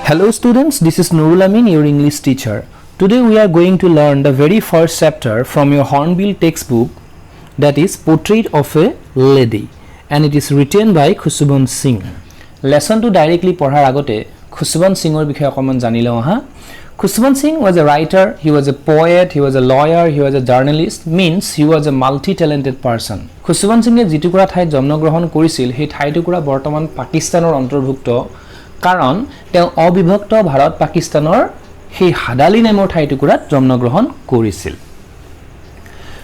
Hello students, this is Nurul Amin, your English teacher. Today we are going to learn the very first chapter from your Hornbill textbook, that is Portrait of a Lady, and it is written by Khusubant Singh. Lesson to directly পঢ়াৰ আগতে Khusubant Singhৰ বিষয়ে অকমান জানি লওঁ হা. Khusubant Singh was a writer, he was a poet, he was a lawyer, he was a journalist, means he was a multi-talented person. Khusubant Singhe যিটুকুৰা ঠাইত জন্মগ্ৰহণ কৰিছিল সেই ঠাইটুকুৰা বৰ্তমান পাকিস্তানৰ অন্তৰ্ভুক্ত কাৰণ তেওঁ অবিভক্ত ভাৰত পাকিস্তানৰ সেই হাদালি নামৰ ঠাইটুকুৰাত জন্মগ্ৰহণ কৰিছিল।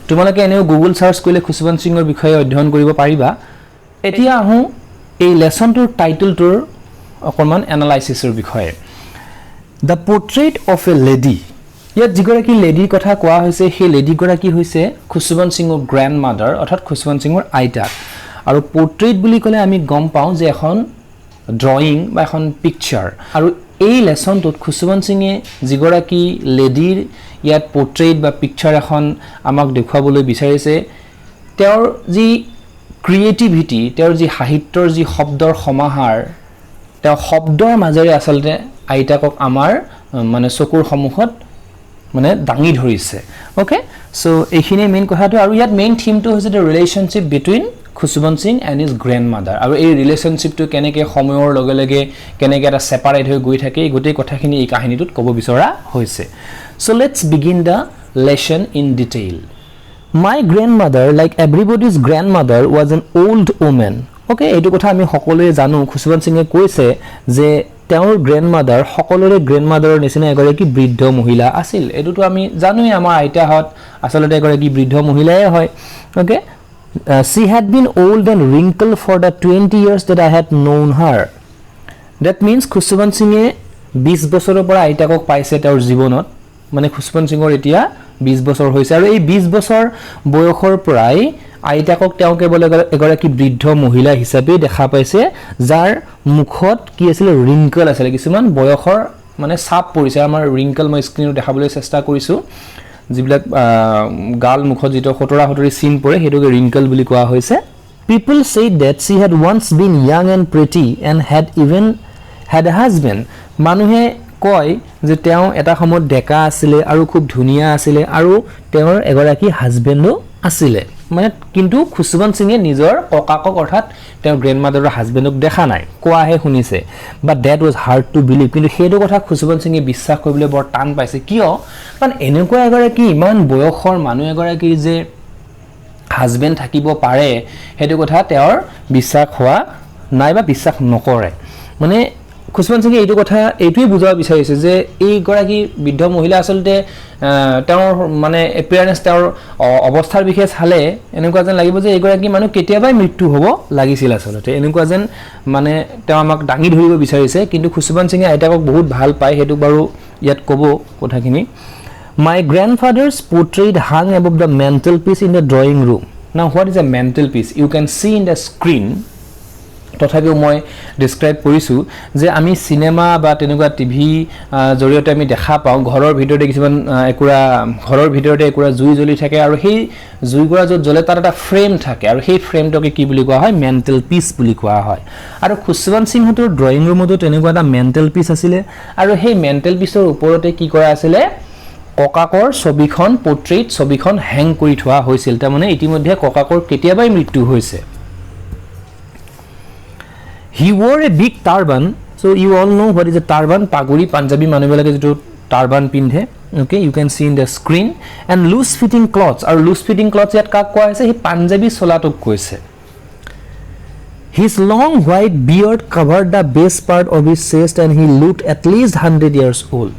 তোমালোকে এনেও গুগল সাৰ্চ কৰিলে Khusubant Singhৰ বিষয়ে অধ্যয়ন কৰিব পাৰিবা। এতিয়া আহো এই লেসনটোৰ টাইটেলটোৰ অকমান এনালাইসিসৰ বিষয়ে। The Portrait of a Lady. ইয়াত যিগৰাকী লেডিৰ কথা কোৱা হৈছে সেই লেডিগৰাকী হৈছে Khusubant Singhৰ গ্ৰ্যান্ডমাদাৰ অৰ্থাৎ Khusubant Singhৰ আইতা। আৰু পোৰ্ট্ৰেইট বুলি ক'লে আমি গম পাওঁ যে এখন ড্ৰয়িং বা এখন পিকচাৰ। আৰু এই লেসনটোত Khusubant Singhe যিগৰাকী লেডিৰ ইয়াত পোৰ্ট্ৰেইট বা পিকচাৰ এখন আমাক দেখুৱাবলৈ বিচাৰিছে তেওঁৰ যি ক্ৰিয়েটিভিটি তেওঁৰ যি সাহিত্যৰ যি শব্দৰ সমাহাৰ তেওঁ শব্দৰ মাজেৰে আসলতে আইতাকক আমাৰ মানে চকুৰ সন্মুখত মানে দাঙি ধৰিছে। ওকে, সো এইখিনি মেইন কথাটো। আৰু ইয়াত মেইন থিমটো হৈছে the relationship between Khusubant Singh and his grandmother, আৰু এই ৰিলেশনশিপটো কেনেকৈ সময়ৰ লগে লগে কেনেকৈ এটা সেপাৰেট হৈ গৈ থাকে এই গোটেই কথাখিনি এই কাহিনীটোত ক'ব বিচৰা হৈছে। So let's begin the lesson in detail. My grandmother, like everybody's grandmother, was an old woman. Okay, এইটো কথা আমি সকলোৱে জানো। Khusubant Singhe কৈছে যে তেওঁৰ গ্ৰ্যান্ডমাদাৰ সকলোৰে গ্ৰ্যান্ডমাদাৰৰ নিচিনা এগৰাকী বৃদ্ধ মহিলা আছিল। এইটোতো আমি জানোই আমাৰ আইতাহঁত আসলতে এগৰাকী বৃদ্ধ মহিলাই হয়। Okay, she had been old and wrinkled for the 20 years that I had known her. That means Khusubant Singhe 20 বছৰৰ পৰা আইতাকক পাইছে তেওঁৰ জীৱনত। মানে Khusubant Singhৰ এতিয়া 20 বছৰ হৈছে আৰু এই 20 বছৰ বয়সৰ পৰাই আইতাকক তেওঁ কেৱল এগৰাকী বৃদ্ধ মহিলা হিচাপে দেখা পাইছে যাৰ মুখত কি আছিল ৰিংকল আছিল, কিছুমান বয়সৰ মানে ছাপ পৰিছে। আমাৰ ৰিংকল মই স্ক্ৰিনত দেখাবলৈ চেষ্টা কৰিছো, যিবিলাক গাল মুখত যেটো হতৰা হতৰি সিন পৰে হেতুকে ৰিংকল বুলি কোৱা হৈছে। People said that she had once been young and pretty and had even had a husband. মানুহে কয় যে তেওঁ এটা সময়ত ডেকা আছিল আৰু খুব ধুনিয়া আছিল আৰু তেওঁৰ এগৰাকী হাজবেণ্ডো আছিল। মানে কিন্তু Khusubant Singhe নিজৰ ককাকক অৰ্থাৎ তেওঁৰ গ্ৰ্যান্ডমাদাৰৰ হাজবেণ্ডক দেখা নাই, কোৱাহে শুনিছে। But that was hard to believe, কিন্তু সেইটো কথা Khusubant Singhe বিশ্বাস কৰিবলৈ বৰ টান পাইছে। কিয়? কাৰণ এনেকুৱা এগৰাকী ইমান বয়সৰ মানুহ এগৰাকীৰ যে হাজবেণ্ড থাকিব পাৰে সেইটো কথা তেওঁৰ বিশ্বাস হোৱা নাই বা বিশ্বাস নকৰে। মানে Khusubant Singhe এইটো কথা এইটোৱে বুজাব বিচাৰিছে যে এই গৰাকী বৃদ্ধ মহিলা আসলতে তেওঁৰ মানে এপিয়াৰেন্স তেওঁৰ অৱস্থাৰ বিষয়ে চালে এনেকুৱা যেন লাগিব যে এই গৰাকী মানুহ কেতিয়াবাই মৃত্যু হ'ব লাগিছিল। আসলতে এনেকুৱা যেন মানে তেওঁ আমাক দাঙি ধৰিব বিচাৰিছে, কিন্তু Khusubant Singhe আইতাকক বহুত ভাল পায়, সেইটো বাৰু ইয়াত ক'ব কথাখিনি। My grandfather's portrait hung above the mantelpiece in the drawing room. Now what is a mantelpiece? You can see in the screen. তথাপিও মই ডেসক্ৰাইব কৰিছো যে আমি সিনেমা বা তেনেকুৱা টিভি জৰিয়তে আমি দেখা পাওঁ ঘৰৰ ভিতৰতে কিছুমান একুৰা ঘৰৰ ভিতৰতে একুৰা জুই জ্বলি থাকে আৰু সেই জুইগৰা য'ত জ্বলে তাত এটা ফ্ৰেম থাকে আৰু সেই ফ্ৰেমটোকে কি বুলি কোৱা হয় মেণ্টেল পিস বুলি কোৱা হয়। আৰু Khusubant Singhৰ ড্ৰয়িং ৰুমতো তেনেকুৱা এটা মেণ্টেল পিস আছিল আৰু সেই মেণ্টেল পিসৰ ওপৰতে কি কৰা আছিল ককাকৰ ছবিখন পোৰ্ট্ৰেইট ছবিখন হেং কৰি থোৱা হৈছিল। তাৰ মানে ইতিমধ্যে ককাকৰ কেতিয়াবাই মৃত্যু হৈছে। He wore a big turban, so you all know what is a turban. Paguri Punjabi মানুহবিলাকে যেটো turban পিন্ধে। Okay, you can see in the screen. And loose fitting clothes, আৰু loose fitting clothes ইয়াত কাক কোৱা হৈছে হি পাঞ্জাবী চলাটোক কৈছে। His long white beard covered the base part of his chest and he looked at least 100 years old.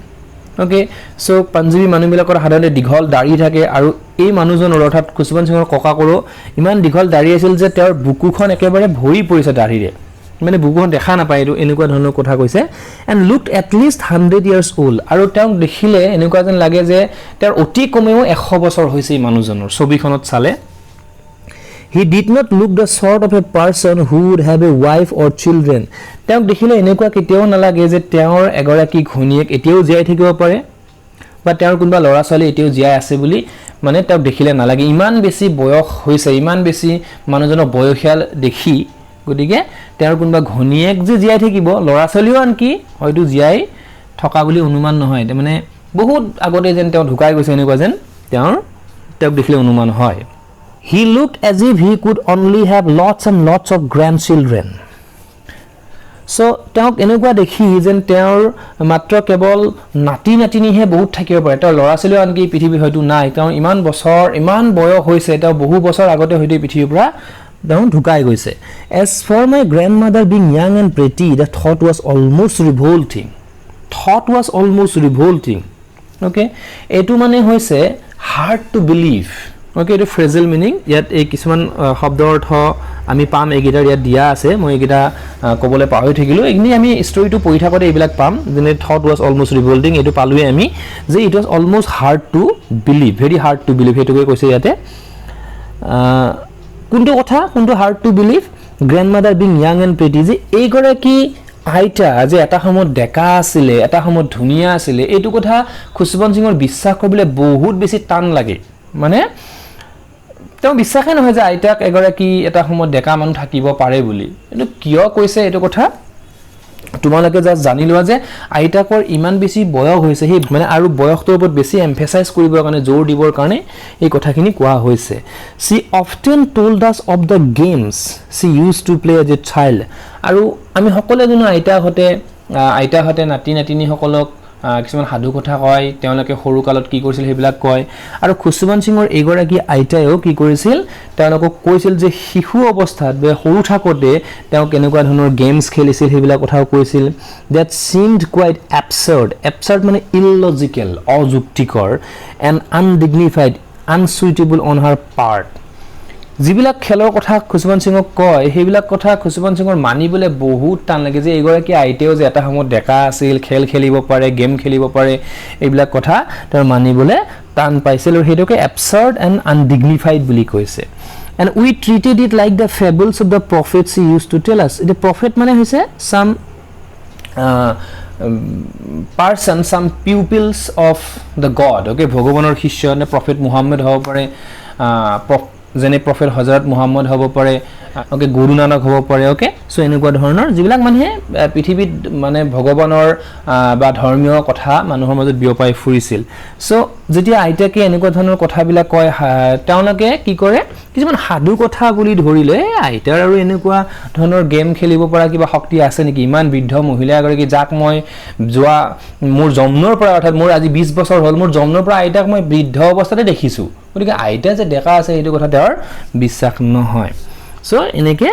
Okay, so Punjabi মানুহবিলাকৰ সাধাৰণতে দীঘল দাঢ়ি থাকে আৰু এই মানুহজনৰ অৰ্থাৎ Khusubant Singhৰ ককাকৰো ইমান দীঘল দাঢ়ি আছিল যে তেওঁৰ বুকুখন একেবাৰে ভৰি পৰিছে দাঢ়িৰে, মানে বুকুখন দেখা নাপায় এইটো এনেকুৱা ধৰণৰ কথা কৈছে। And looked at list 100 years old, আৰু তেওঁক দেখিলে এনেকুৱা যেন লাগে যে তেওঁৰ অতি কমেও 100 বছৰ হৈছে এই মানুহজনৰ ছবিখনত চালে। He did not look the sort of a person who would have a wife or children. তেওঁক দেখিলে এনেকুৱা কেতিয়াও নালাগে যে তেওঁৰ এগৰাকী ঘনীয়েক এতিয়াও জীয়াই থাকিব পাৰে বা তেওঁৰ কোনোবা ল'ৰা ছোৱালী এতিয়াও জীয়াই আছে বুলি মানে তেওঁক দেখিলে নালাগে। ইমান বেছি বয়স হৈছে, ইমান বেছি মানুহজনৰ বয়সীয়াল দেখি গতিকে তেওঁৰ কোনবা ঘনিয়েক যে জীয়াই থাকিব লৰা ছোৱালীও আনকি হয়তো জীয়াই থকা বুলি অনুমান নহয় মানে বহুত আগতে যেন তেওঁ ঢুকাই গৈছে এনেকুৱা যেন তেওঁক দেখিলে অনুমান হয় he looked as if he could only have lots and lots of grandchildren so তেওঁক এনেকুৱা দেখি যেন তেওঁৰ মাত্ৰ কেৱল নাতি নাতিনিহে বহুত থাকিব পাৰে তেওঁৰ লৰা ছোৱালীও আনকি পৃথিৱী হয়তো নাই তেওঁ ইমান বছৰ ইমান বয়স হৈছে তেওঁ বহু বছৰ আগতে হয়তো পৃথিৱীৰ পৰা তেওঁ ঢুকাই গৈছে as for my grandmother being young and pretty the thought was almost revolting okay etu mane hoise hard to believe okay etu phrasal meaning yat ei kisman শব্দ অৰ্থ আমি পাম এগিটাৰ ইয়াত দিয়া আছে মই এগিটা কবলে পাহৰি থাকিলো এগনি আমি ষ্টৰীটো পঢ়ি থাকতে এইবিলাক পাম যেনে thought was almost revolting এটো পালুৱে আমি যে it was almost hard to believe very hard to believe এটোকে কৈছে ইয়াতে কোনটো কথা কোনটো hard to believe grandmother being young and pretty যে এই গৰাকী আইতা যে এটা সময় ডেকা আছিলে এটা সময় ধুনিয়া আছিলে এটো কথা খুশবন সিংৰ বিশ্বাস কৰিবলৈ বহুত বেছি টান লাগে মানে তেওঁ বিশ্বাসে নহয় যে আইতাক এগৰাকী এটা সময় ডেকা মানুহ থাকিব পাৰে বুলি এটো কিয় কৈছে এটো কথা তোমালোকে জাস্ট জানি লোৱা যে আইতাকৰ ইমান বেছি বয়স হৈছে হে মানে আৰু বয়সটোৰ ওপৰত বেছি এমফাসাইজ কৰিবৰ কাৰণে জোৰ দিবৰ কাৰণে এই কথাখিনি কোৱা হৈছে she often told us of the games she used to play as a child আৰু আমি সকলোৱে জানো আইতাহঁতে নাতি নাতিনি সকলক কিছুমান সাধু কথা কয় তেওঁলোকে সৰু কালত কি কৰিছিল হেবিলাক কয় আৰু খুশবন সিংৰ এগৰাকী আইতায়ও কি কৰিছিল তেওঁলোকক কৈছিল যে শিশু অৱস্থাত বে সৰু থাকতে তেওঁ কেনেকুৱা ধৰণৰ গেমছ খেলিছিল হেবিলাক কথাও কৈছিল that seemed quite absurd মানে illogical অযুক্তিকৰ and undignified unsuitable on her part জিবিলাক খেলৰ কথা খুশবন সিংক কয় হেবিলাক কথা খুশবন সিংৰ মানিবলে বহুত টান লাগে যে এগৰাকী আইতেও যে এটা সময় ডেকা আছিল খেল খেলিব পাৰে গেম খেলিব পাৰে এইবিলাক কথা তাৰ মানিবলে টান পাইছিল আৰু হেটোকে absurd and undignified বুলি কৈছে and we treated it like the fables of the prophets he used to tell us the prophet মানে হৈছে some person some pupils of the god okay ভগৱানৰ শিষ্য নে prophet muhammad হ'ব পাৰে যেনে প্ৰফেট হযৰত মুহাম্মদ হ'ব পাৰে ওকে গুৰু নানক হ'ব পাৰে ওকে সো এনেকুৱা ধৰণৰ যিবিলাক মানে পৃথিৱীত মানে ভগৱানৰ বা ধৰ্মীয় কথা মানুহৰ মাজত বিয়পাই ফুৰিছিল সো যেতিয়া আইতাকে এনেকুৱা ধৰণৰ কথাবিলাক কয় তেওঁলোকে কি কৰে কিছুমান সাধু কথা বুলি ধৰিলে আইতাৰ আৰু এনেকুৱা ধৰণৰ গেম খেলিব পৰা কিবা শক্তি আছে নেকি ইমান বৃদ্ধ মহিলা এগৰাকী যাক মই যোৱা মোৰ জন্মৰ পৰা অৰ্থাৎ মোৰ আজি 20 বছৰ হ'ল মোৰ জন্মৰ পৰা আইতাক মই বৃদ্ধ অৱস্থাতে দেখিছো গতিকে আইতা যে ডেকা আছে এইটো কথা তেওঁৰ বিশ্বাস নহয় সো এনেকে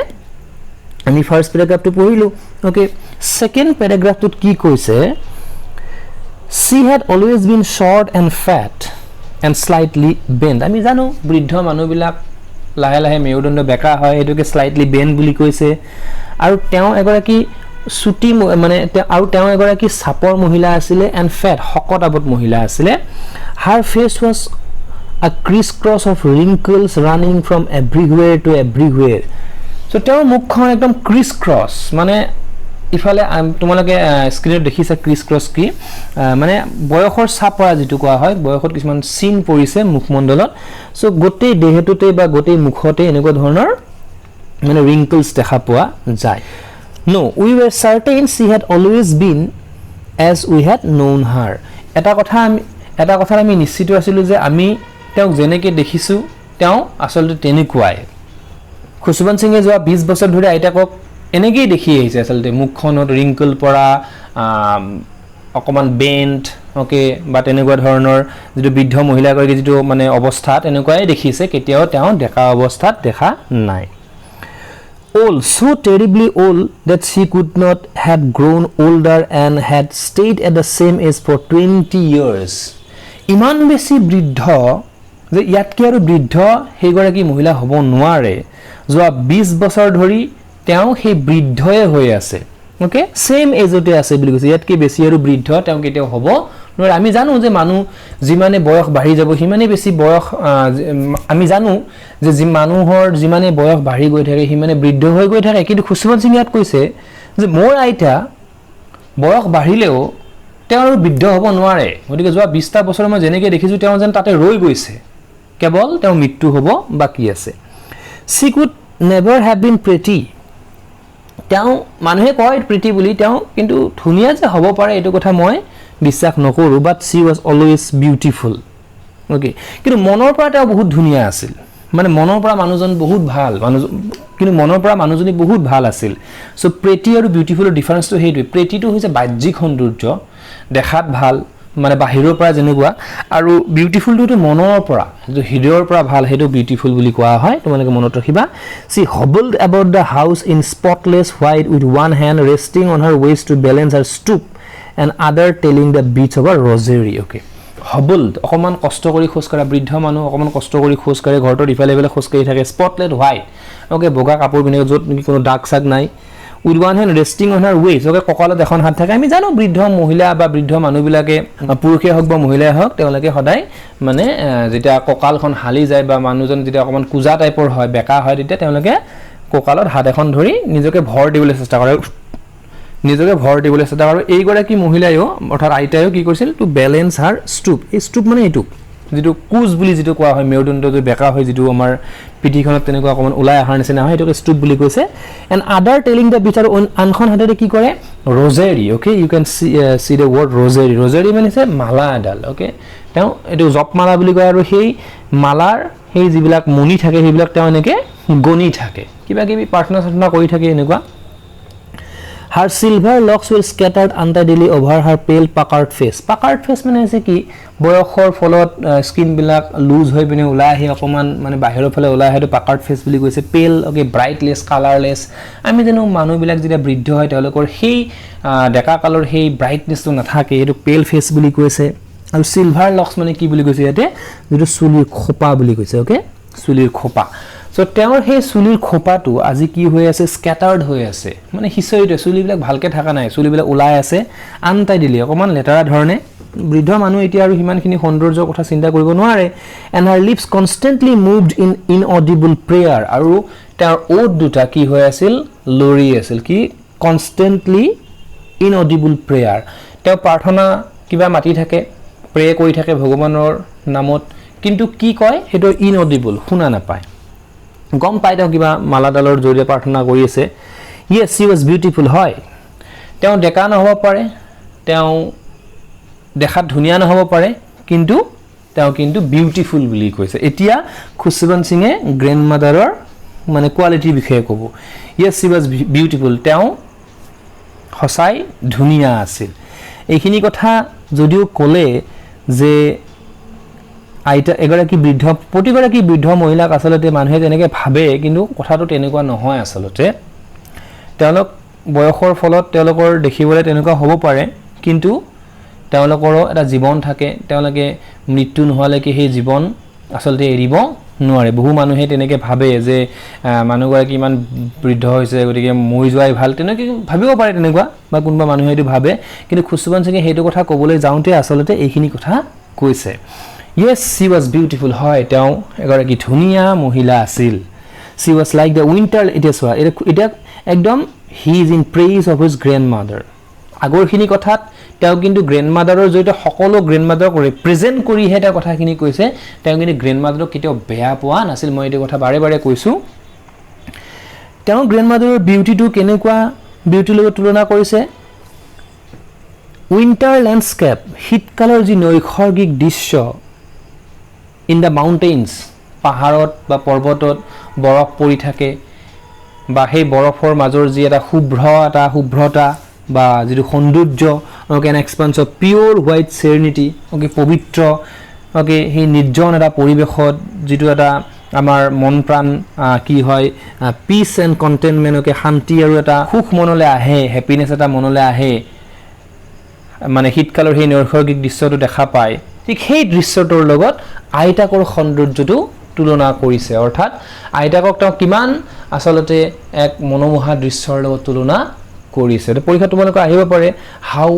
আমি ফার্স্ট প্যারাগ্রাফটো পঢ়িলো ওকে সেকেন্ড প্যারাগ্রাফটোত কি কৈছে she had always been short and fat and slightly bent আমি জানো বৃদ্ধ মানুহবিলাক লাহে লাহে মেৰুদণ্ড বেকা হয় এটোকে slightly bent বুলি কৈছে আৰু তেওঁ এগৰাকী সুটি মানে আৰু তেওঁ এগৰাকী সাপৰ মহিলা আছিল and fat শকত আবত মহিলা আছিল her face was a crisscross of wrinkles running from everywhere to everywhere so তেওঁৰ মুখখন একদম crisscross মানে ইফালে তোমালোকে স্ক্ৰিনত দেখিছা crisscross কি মানে বয়সৰ ছাপৰা যেটো কোৱা হয় বয়সত কিছুমান সিন পৰিছে মুখমণ্ডলত সো গোটেই দেহটোতে বা গোটেই মুখতে এনেকুৱা ধৰণৰ মানে wrinkles দেখা পোৱা যায় no we were certain she had always been as we had known her এটা কথা আমি নিশ্চিত আছিলো যে আমি তেওঁক জেনেকে দেখিছো তেওঁ আসলতে তেনেকুৱাই খুশবন সিংয়ে যোৱা 20 বছৰ ধৰি আইতাকক এনেকৈ দেখি আহিছে আসলতে মুখখনত ৰিংকল পৰা অকমান বেন্ট ওকে বা তেনেকুৱা ধৰণৰ যেটো বৃদ্ধ মহিলাগৰাকী যেটো মানে অৱস্থাত এনেকুৱাই দেখিছে কেতিয়াও তেওঁ ডেকা অৱস্থাত দেখা নাই old so terribly old that she could not have grown older and had stayed at the same age for 20 years ইমান বেছি বৃদ্ধ যে ইয়াতকে আৰু বৃদ্ধ হেগৰাকী মহিলা হ'ব নোৱাৰে যোৱা 20 বছৰ ধৰি তেওঁ হে বৃদ্ধয়ে হৈ আছে ওকে সেম এজতে আছে বুলি কৈছে ইয়াতকে বেছি আৰু বৃদ্ধ তেওঁ কেতিয়াও হ'ব নোৱাৰে আমি জানো যে মানুহ যিমানে বয়স বাঢ়ি যাব হিমানে বেছি বয়স আমি জানো যে মানুহৰ যিমানে বয়স বাঢ়ি গৈ থাকে হিমানে বৃদ্ধ হৈ গৈ থাকে কিন্তু খুশবন সিং ইয়াত কৈছে যে মোৰ আইতা বয়স বাঢ়িলেও তেওঁ আৰু বৃদ্ধ হ'ব নোৱাৰে গতিকে যোৱা 20টা বছৰ মই জেনেকে দেখিছো তেওঁ যেন তাতে ৰৈ গৈছে কেৱল তেওঁ মৃত্যু হ'ব বাকি আছে she could never have been pretty তেওঁ মানুহে কয় প্ৰিটি বুলি তেওঁ কিন্তু ধুনিয়া যে হ'ব পাৰে এটো কথা মই বিশ্বাস নকৰো বাট she was always beautiful okay কিন্তু মনৰ পৰা তেওঁ বহুত ধুনিয়া আছিল মানে মনৰ পৰা মানুহজন বহুত ভাল মানুহ কিন্তু মনৰ পৰা মানুহজনী বহুত ভাল আছিল সো প্ৰিটি আৰু বিউটিফুলৰ ডিফাৰেন্সটো হেইটো প্ৰিটিটো হৈছে বাহ্যিক সৌন্দৰ্য দেখাত ভাল মানে বাহিৰৰ পৰা যেনেকুৱা আৰু বিউটিফুলটো মনৰ পৰা যে হৃদয়ৰ পৰা ভাল হেটো বিউটিফুল বুলি কোৱা হয় তোমালোকে মনত ৰাখিবা she hobbled about the house in spotless white with one hand resting on her waist to balance her stoop and other telling the beats of a rosary okay hobbled অকমান কষ্ট কৰি খোজ কৰা বৃদ্ধ মানুহ অকমান কষ্ট কৰি খোজ কাঢ়ে ঘৰটো ইফালে ইফালে খোজ কাঢ়ি থাকে spotless white okay বগা কাপোৰ পিনে যত নেকি কোনো দাগ সাগ নাই with one hand resting on her waist okay ককালত এখন হাত থাকে আমি জানো বৃদ্ধ মহিলা বা বৃদ্ধ মানুহবিলাকে পুৰুষে হক বা মহিলাই হক তেওঁলোকে সদায় মানে যেটা ককালখন হালি যায় বা মানুহজন যেটা অকমান কুজা টাইপৰ হয় বেকা হয় তেতিয়া তেওঁলোকে ককালত হাত এখন ধৰি নিজকে ভৰ দিবলৈ চেষ্টা কৰে নিজকে ভৰ দিবলৈ চেষ্টা কৰে এইগৰাকী মহিলায়ও অৰ্থাৎ আইতায়ও কি কৰিছিল টু বেলেন্স হাৰ ষ্টুপ এই ষ্টুপ মানে এইটো যেটো কুজ বুলি যেটো কোৱা হয় মেৰুদণ্ড যে বেকা হয় যেটো আমাৰ পিঠিখনত তেনেকুৱা অকমান উলাই আহাৰ নিচিনা হয় এটোকে ষ্টুপ বুলি কৈছে এন্ড আদাৰ টেলিং দা বিচাৰ আনখন হাতেৰে কি কৰে rosary okay you can see the word rosary rosary মানে মালা এডাল ওকে তেওঁ এটো জপমালা বুলি কয় আৰু সেই মালাৰ সেই যিবিলাক মণি থাকে সেইবিলাক তেওঁ এনেকে গনি থাকে কিবা কিবি প্ৰাৰ্থনা কৰি থাকে এনেকুৱা Her silver locks were scattered untidily over her pale puckered face. Puckered face মানে আছে কি বয়সৰ ফলত স্কিন বিলাক লুজ হৈ পিনে ওলাই আহি অকমান মানে বাহিৰৰ ফালে ওলাই আহে puckered face বুলি কৈছে pale okay brightless colorless আমি জানো মানুহ বিলাক যেতিয়া বৃদ্ধ হয় তেওঁলোকৰ সেই ডেকা কালৰ সেই ব্ৰাইটনেছ তো নাথাকে এটো pale face বুলি কৈছে আৰু silver locks মানে কি বুলি কৈছে ইয়াতে যেটো চুলিৰ খোপা বুলি কৈছে ওকে চুলিৰ খোপা সো তেওঁৰ সেই চুলিৰ খোপাটো আজি কি হৈ আছে স্ক্যাটাৰ্ড হৈ আছে মানে হিসৰিতে চুলিবিলাক ভালকে থাকা নাই চুলিবিলাক ওলাই আছে আনতাই দিলি অকমান লেটাৰা ধৰণে বৃদ্ধ মানুহ এতিয়া আৰু হিমানখিনি সৌন্দৰ্যৰ কথা চিন্তা কৰিব নোৱাৰে and her lips constantly moved in inaudible prayer আৰু তেওঁৰ ওঠ দুটা কি হৈ আছিল লৰি আছিল কি constantly inaudible prayer তেওঁ প্ৰাৰ্থনা কিবা মাতি থাকে প্ৰে কৰি থাকে ভগৱানৰ নামত কিন্তু কি কয় হেটো inaudible শুনা নাপায় গম পাই তেওঁ কিবা মালাডালৰ জৰিয়ে প্ৰাৰ্থনা কৰি আছে yes she was beautiful হয় তেওঁ ডেকা নহব পাৰে তেওঁ দেখাত ধুনিয়া নহব পাৰে কিন্তু তেওঁ কিন্তু বিউটিফুল বুলি কৈছে এতিয়া খুশবন্ত সিংয়ে গ্ৰেণ্ডমাদাৰৰ মানে কোৱালিটি বিষয়ে ক'ব yes she was beautiful তেওঁ হসাই ধুনিয়া আছিল এইখিনি কথা যদিও ক'লে যে আইতা এগৰাকী বৃদ্ধ প্ৰতিগৰাকী বৃদ্ধ মহিলাক আসলতে মানুহে তেনেকে ভাবে কিন্তু কথাটো তেনেকুৱা নহয় আসলতে তেওঁলোক বয়সৰ ফলত তেওঁলোকৰ দেখিবলৈ তেনেকুৱা হ'ব পাৰে কিন্তু তেওঁলোকৰো এটা জীৱন থাকে তেওঁলোকে মৃত্যু নোহোৱালৈকে সেই জীৱন আসলতে এৰিব নোৱাৰে বহু মানুহে তেনেকে ভাবে যে মানুহগৰাকী ইমান বৃদ্ধ হৈছে গতিকে মই যোৱাই ভাল তেনেকে ভাবিব পাৰে তেনেকুৱা বা কোনবা মানুহে এটো ভাবে কিন্তু খুশবন্ত সিংহে হেতু কথা ক'বলৈ যাওঁতে আসলতে এইখিনি কথা কৈছে yes she was beautiful হয় তেওঁ এগৰাকী ধুনিয়া মহিলা আছিল she was like the winter এটা একদম he is in praise of his grandmother আগৰখিনি কথাত তেওঁ কিন্তু গ্ৰেণ্ডমাদাৰৰ জৰিতে সকলো গ্ৰেণ্ডমাদাৰক ৰিপ্ৰেজেন্ট কৰি হেটা কথাখিনি কৈছে তেওঁ কিন্তু গ্ৰেণ্ডমাদাৰক কেতিয়াও বেয়া পোৱা নাছিল মই এই কথা বাৰে বাৰে কৈছো তেওঁ গ্ৰেণ্ডমাদাৰৰ বিউটিটো কেনেকুৱা বিউটিৰ লগত তুলনা কৰিছে উইন্টাৰ ল্যান্ডস্কেপ শীতকালৰ যি নৈসৰ্গিক দৃশ্য in the mountains পাহাৰত বা পৰ্বতত বৰফ পৰি থাকে বা সেই বৰফৰ মাজৰ যি এটা শুভ্ৰতা বা যিটো সৌন্দৰ্য okay an expanse of pure white serenity okay পবিত্ৰ okay সেই নিৰ্জন এটা পৰিবেশত যিটো এটা আমাৰ মন প্ৰাণ কি হয় পিস এন্ড কন্টেইনমেন্ট okay শান্তি আৰু এটা সুখ মনলৈ আহে হ্যাপিনেস এটা মনলৈ আহে মানে শীতকালৰ সেই নৈসৰ্গিক দৃশ্যটো দেখা পায় ঠিক সেই দৃশ্যটোৰ লগত আইতাকৰ সৌন্দৰ্যটো তুলনা কৰিছে অৰ্থাৎ আইতাকক তেওঁ কিমান আসলতে এক মনোমোহা দৃশ্যৰ লগত তুলনা কৰিছে তো পৰীক্ষা তোমালোকে আহিব পাৰে হাউ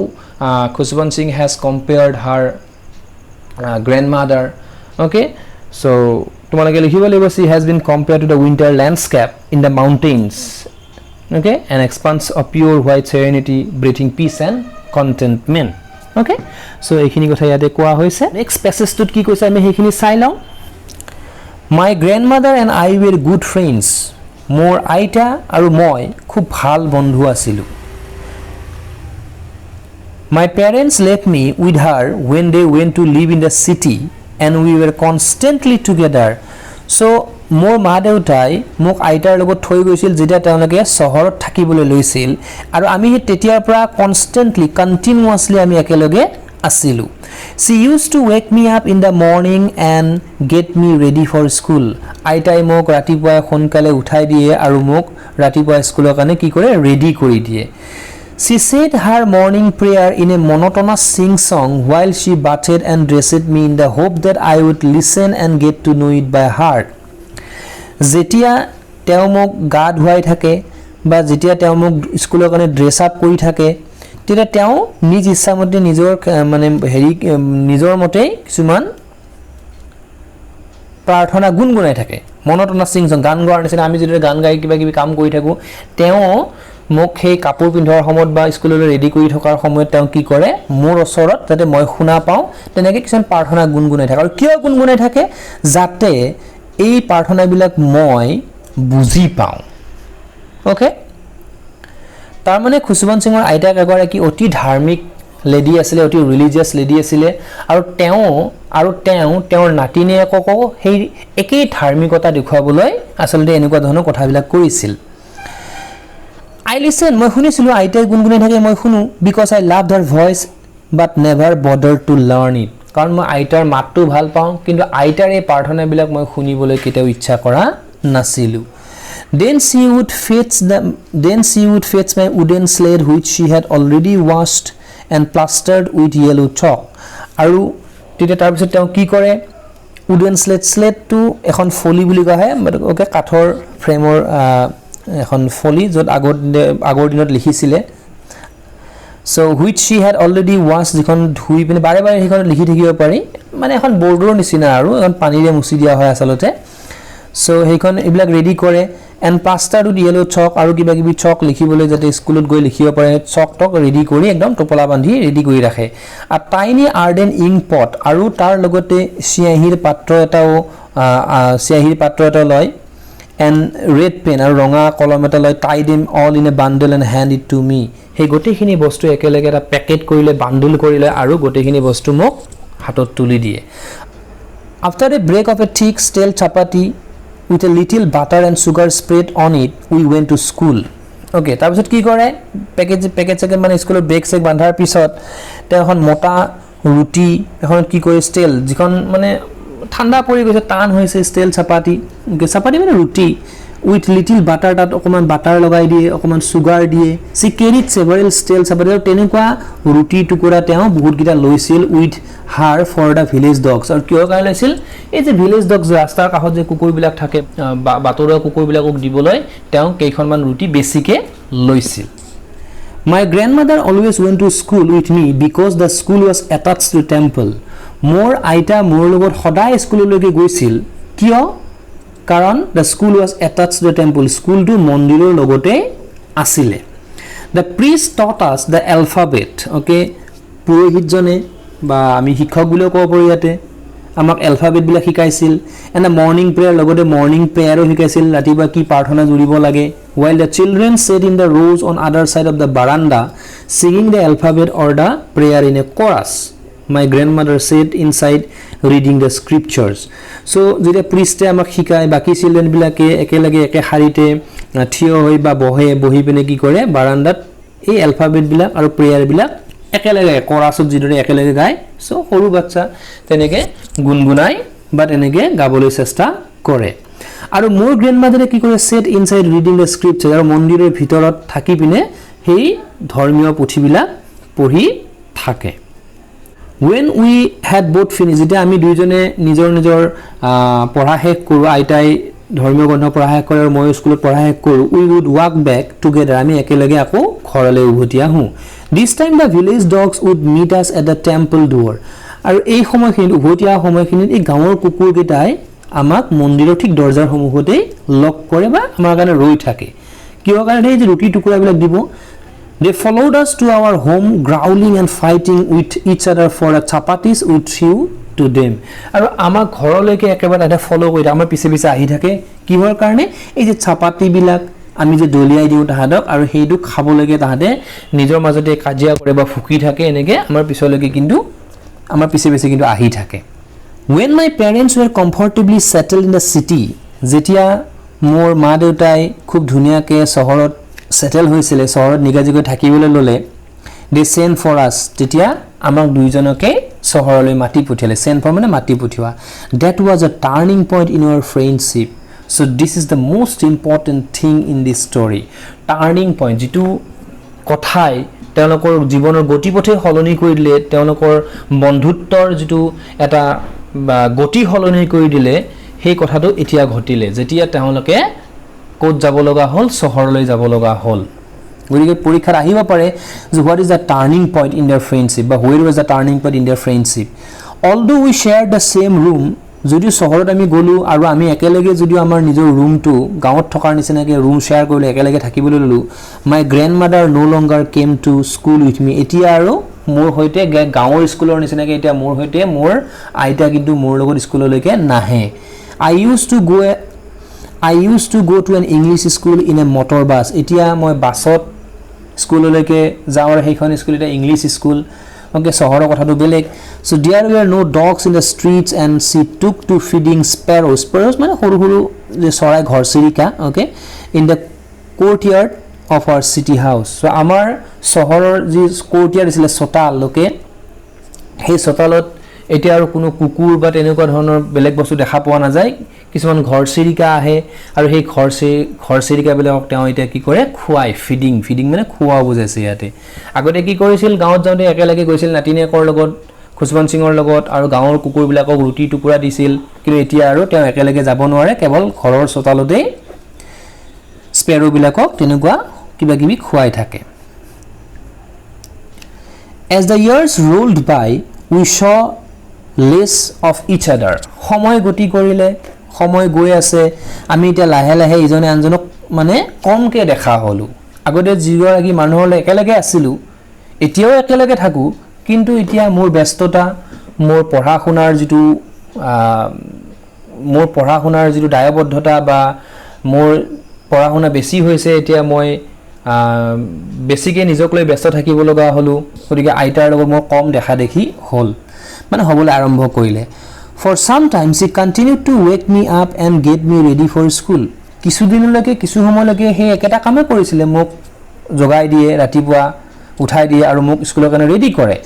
Khushwant Singh has compared her grandmother okay so তোমালোকে লিখিব লাগিব she has been compared to the winter landscape in the mountains okay an expanse of pure white serenity breathing peace and contentment okay so এইখিনি কথা ইয়াতে কোৱা হৈছে নেক্সট পেছেজটোত কি কৈছে আমি সেইখিনি চাই লওঁ my grandmother and I were good friends মোৰ আইতা আৰু মই খুব ভাল বন্ধু আছিলোঁ My parents left me with her when they went to live in the city and we were constantly together so মোৰ মা দেউতাই মোক আইতাৰ লগত থৈ গৈছিল যেতিয়া তেওঁলোকে চহৰত থাকিবলৈ লৈছিল আৰু আমি তেতিয়াৰ পৰা কনস্ট্যান্টলি আমি একেলগে আছিলোঁ She used to wake me up in the morning and get me ready for school আইতাই মোক ৰাতিপুৱা সোনকালে উঠাই দিয়ে আৰু মোক ৰাতিপুৱা স্কুলৰ কাৰণে কি কৰে ৰেডি কৰি দিয়ে She said her morning prayer in a monotonous sing song while she bathed and dressed me in the hope that I would listen and get to know it by heart যেতিয়া তেওঁ মোক গা ধুৱাই থাকে বা যেতিয়া তেওঁ মোক স্কুলৰ কাৰণে ড্ৰেছ আপ কৰি থাকে তেতিয়া তেওঁ নিজ ইচ্ছামতে নিজৰ মানে নিজৰ মতে কিছুমান প্ৰাৰ্থনা গুণগুণাই থাকে মনোটনা সিং সং গান গোৱাৰ নিচিনা আমি যেতিয়া গান গাই কিবা কিবি কাম কৰি থাকো তেওঁ মোক সেই কাপোৰ পিন্ধাৰ সময়ত বা স্কুললৈ ৰেডি কৰি থকাৰ সময়ত তেওঁ কি কৰে মোৰ ওচৰত যাতে মই শুনা পাওঁ তেনেকৈ কিছুমান প্ৰাৰ্থনা গুণগুণাই থাকে আৰু কিয় গুণগুণাই থাকে যাতে এই প্ৰাৰ্থনাবিলাক মই বুজি পাওঁ ওকে তাৰ মানে খুশবন্ত সিঙৰ আইতাক এগৰাকী অতি ধাৰ্মিক লেডি আছিল অতি ৰিলিজিয়াছ লেডি আছিল আৰু তেওঁৰ নাতিনীয়েককো সেই একেই ধাৰ্মিকতা দেখুৱাবলৈ আসলতে এনেকুৱা ধৰণৰ কথাবিলাক কৰিছিল I listen মই শুনিছিলো আইতাই গুণগুণাই থাকে মই শুনো because I loved her voice but never bothered to learn it কাৰণ মই আইতাৰ মাতটো ভাল পাওঁ কিন্তু আইতাৰ এই প্ৰাৰ্থনাবিলাক মই শুনিবলৈ কেতিয়াও ইচ্ছা কৰা নাছিলো Then she would fetch my wooden sled which she had already washed and plastered with yellow chalk আৰু তেতিয়া তাৰ পিছত তেওঁ কি কৰে wooden sled to এখন ফলি বুলি কোৱা হয় ওকে কাঠৰ ফ্ৰেমৰ এখন ফলি যত আগৰ দিনত লিখিছিলে so which she had already washed যিখন ধুই পিনে বাৰে বাৰে সেইখন লিখি থাকিব পাৰি মানে এখন বৰ্ডৰ নিচিনা আৰু এখন পানীৰে মুছি দিয়া হয় আসলতে so সেইখন এইবিলাক ৰেডি কৰে and plastered with yellow chalk আৰু কিবা কিবি chalk লিখিবলৈ যাতে স্কুলত গৈ লিখিব পাৰে chalk টক ৰেডি কৰি একদম টপলা বান্ধি ৰেডি কৰি ৰাখে a tiny arden ink pot আৰু তাৰ লগতে চিয়াহীৰ পাত্ৰ এটা লয় and red pen আৰু ৰঙা কলম এটা লয় tie them all in a bundle and hand it to me হে গোটেইখিনি বস্তু একেলগে এটা প্যাকেট কৰিলে বান্ডল কৰিলে আৰু গোটেইখিনি বস্তু মোক হাতত তুলি দিয়ে after a break of a thick stale chapati with a little butter and sugar spread on it we went to school okay তাৰ পিছত কি কৰে প্যাকেট মানে স্কুলৰ বেগ চেক বান্ধাৰ পিছত তে এখন মোটা ৰুটি এখন কি কৰে ষ্টেল যিখন মানে ঠাণ্ডা পৰি গৈছে টান হৈছে ষ্টেল চাপাতি মানে ৰুটি with little butter তাত অকমান বাটাৰ লগাই দিয়ে অকমান সুগাৰ দিয়ে সি carried several stale চাপাতি আৰু তেনেকুৱা ৰুটি টুকুৰা তেওঁ বহুত গিটা লৈছিল with her for the village dogs আৰু কিয় কাৰণে লৈছিল এই যে village dogs ৰাস্তাৰ কাষত যে কুকুৰবিলাক থাকে বাতৰুৱা কুকুৰবিলাকক দিবলৈ তেওঁ কেইখনমান ৰুটি বেছিকে লৈছিল My grandmother always went to school with me because the school was attached to temple মোৰ আইতা মোৰ লগত সদায় স্কুললৈকে গৈছিল কিয় কাৰণ the school was attached to the temple school to মন্দিৰৰ লগতে আছিল the priest taught us the alphabet okay পুৰোহিতজনে বা আমি শিক্ষক বুলি ক'ব পাৰি ইয়াতে আমাক alphabet বিলাক শিকাইছিল and the morning prayer লগতে morning prayer শিকাইছিল ৰাতিপুৱা কি প্ৰাৰ্থনা জুৰিব লাগে while the children sat in the rows on other side of the veranda singing the alphabet or the prayer in a chorus my grandmother sat inside reading the scriptures so যেতিয়া প্ৰিষ্টে আমাক শিকায় বাকি children বিলাকে একেলগে একে হাৰিতে থিয় হৈ বা বহি পিনে কি কৰে বাৰান্দাত এই alphabet বিলাক আৰু prayer বিলাক একেলগে কোৰাছত যিদৰে একেলগে গায় সো সৰু বাচ্চা তেনেকে গুনগুনাই বা তেনেকে গাবলৈ চেষ্টা কৰে আৰু মোৰ গ্ৰেণ্ডমাদাৰে কি কৰে সেট ইনসাইড ৰিডিং দ্য স্ক্ৰিপ্টছ আৰু মন্দিৰৰ ভিতৰত থাকি পিনে সেই ধৰ্মীয় পুথিবিলাক পঢ়ি থাকে when we had both finished যেতিয়া আমি দুইজনে নিজৰ পঢ়া শেষ কৰো আইতাই ধৰ্মীয় গ্ৰন্থ পঢ়া শেষ কৰে আৰু মই স্কুলত পঢ়া শেষ কৰো we would walk back together আমি একেলগে আকৌ ঘৰলৈ উভতি আহো this time the village dogs would meet us at the temple door আৰু এই সময়খিনিত উভতি অহা সময়খিনিত এই গাঁৱৰ কুকুৰকেইটাই আমাক মন্দিৰৰ ঠিক দৰজাৰ সন্মুখতে লক কৰে বা আমাৰ কাৰণে ৰৈ থাকে কিয় কাৰণে এই যে ৰুটি টুকুৰাবিলাক দিব They followed us to our home growling and fighting with each other for a chapatis we threw to them আৰু আমাৰ ঘৰলৈকে একেবাৰে এটা ফলো কৰি আমাৰ পিছে পিছে আহি থাকে কিহৰ কাৰণে এই যে চাপাতি বিলাক আমি যে দলিয়াই দিও তাহাদক আৰু হেইটো খাবলৈকে তাহাতে নিজৰ মাজতে কাজিয়া কৰে বা ফুকি থাকে এনেকে আমাৰ পিছলৈকে কিন্তু আমাৰ পিছে পিছে কিন্তু আহি থাকে when my parents were comfortably settled in the city যেতিয়া মোৰ মা দেউতাই খুব ধুনিয়াকে চহৰত সেটেল হৈছিলে চহৰত নিগাজিকৈ থাকিবলৈ ললে they sent for us তেতিয়া আমাক দুইজনকে চহৰলৈ মাটি পঠিয়ালে send for মানে মাটি পঠিওৱা that was a turning point in our friendship so this is the most important thing in this story turning point যেটো কথাই তেওঁলোকৰ জীৱনৰ গতিপথে হলনি কৰি দিলে তেওঁলোকৰ বন্ধুত্বৰ যেটো এটা গতি হলনি কৰি দিলে সেই কথাটো এতিয়া ঘটিলে যেতিয়া তেওঁলোকে কোত যাব লগা হল চহৰলৈ যাব লগা হল গৰিকে পৰীক্ষা আহিব পাৰে যে what is the turning point in their friendship বা where was the turning point in their friendship although we shared the same room যদি চহৰত আমি গলো আৰু আমি একেলগে যদি আমাৰ নিজৰ ৰুমটো গাঁৱত থকাৰ নিচিনাকে ৰুম শেয়াৰ কৰিলে একেলগে থাকিবলৈ ললো my grandmother no longer came to school with me এতিয়া আৰু মোৰ হৈতে গাঁৱৰ স্কুলৰ নিচিনাকে এতিয়া মোৰ হৈতে মোৰ আইতা কিন্তু মোৰ লগত স্কুললৈকে নাহে I used to go to an English school in a motor bus এতিয়া মই বাছত স্কুললৈকে যাওঁৰ হেখন স্কুল এটা ইংলিশ স্কুল okay চহৰৰ কথাটো বেলেগ so there were no dogs in the streets and she took to feeding sparrows মানে সৰু সৰু যে চৰাই ঘৰচিৰিকা okay in the courtyard of our city house so আমাৰ চহৰৰ যি courtyard আছিল চতাল okay সেই চতালত এতিয়া আৰু কোনো কুকুৰ বা তেনেকুৱা ধৰণৰ বেলেগ বস্তু দেখা পোৱা নাযায় কিছুমান ঘৰচিৰিকা আহে আৰু সেই ঘৰচিৰিকা বিলাকক তেওঁ এতিয়া কি কৰে খুৱাই ফিডিং মানে খুৱা বুজাইছে ইয়াতে আগতে কি কৰিছিল গাঁৱত যাওঁতে একেলগে গৈছিল নাতিনেকৰ লগত খুশবন্ত সিংৰ লগত আৰু গাঁৱৰ কুকুৰ বিলাকক ৰুটি টুকুৰা দিছিল কিন্তু এতিয়া আৰু তেওঁ একেলগে যাব নোৱাৰে কেৱল ঘৰৰ চতালতে স্পেৰো বিলাকক তেনেকুৱা কিবা কিবি খুৱাই থাকে as the years rolled by we saw less of each other সময় গতি কৰিলে সময় গৈ আছে আমি এটা লাহে লাহে ইজনে আনজনক মানে কমকে দেখা হলো আগতে জিগৰাগী মানুহলে একেলগে আছিলো এতিয়াও একেলগে থাকো কিন্তু এতিয়া মোৰ ব্যস্ততা মোৰ পঢ়াশুনাৰ যেটো দায়বদ্ধতা বা মোৰ পঢ়াশুনা বেছি হৈছে এতিয়া মই বেছিকে নিজক লৈ ব্যস্ত থাকিব লগা হলো গতিকে আইতাৰ লগত মই কম দেখা দেখি হল মানে হবলৈ আৰম্ভ কৰিলে for some time she continued to wake me up and get me ready for school কিছু দিনলৈকে কিছু সময়লৈকে হে একেটা কামে কৰিছিলে মোক জগাই দিয়ে ৰাতিপুৱা উঠাই দিয়ে আৰু মোক স্কুলৰ কাৰণে ৰেডি কৰে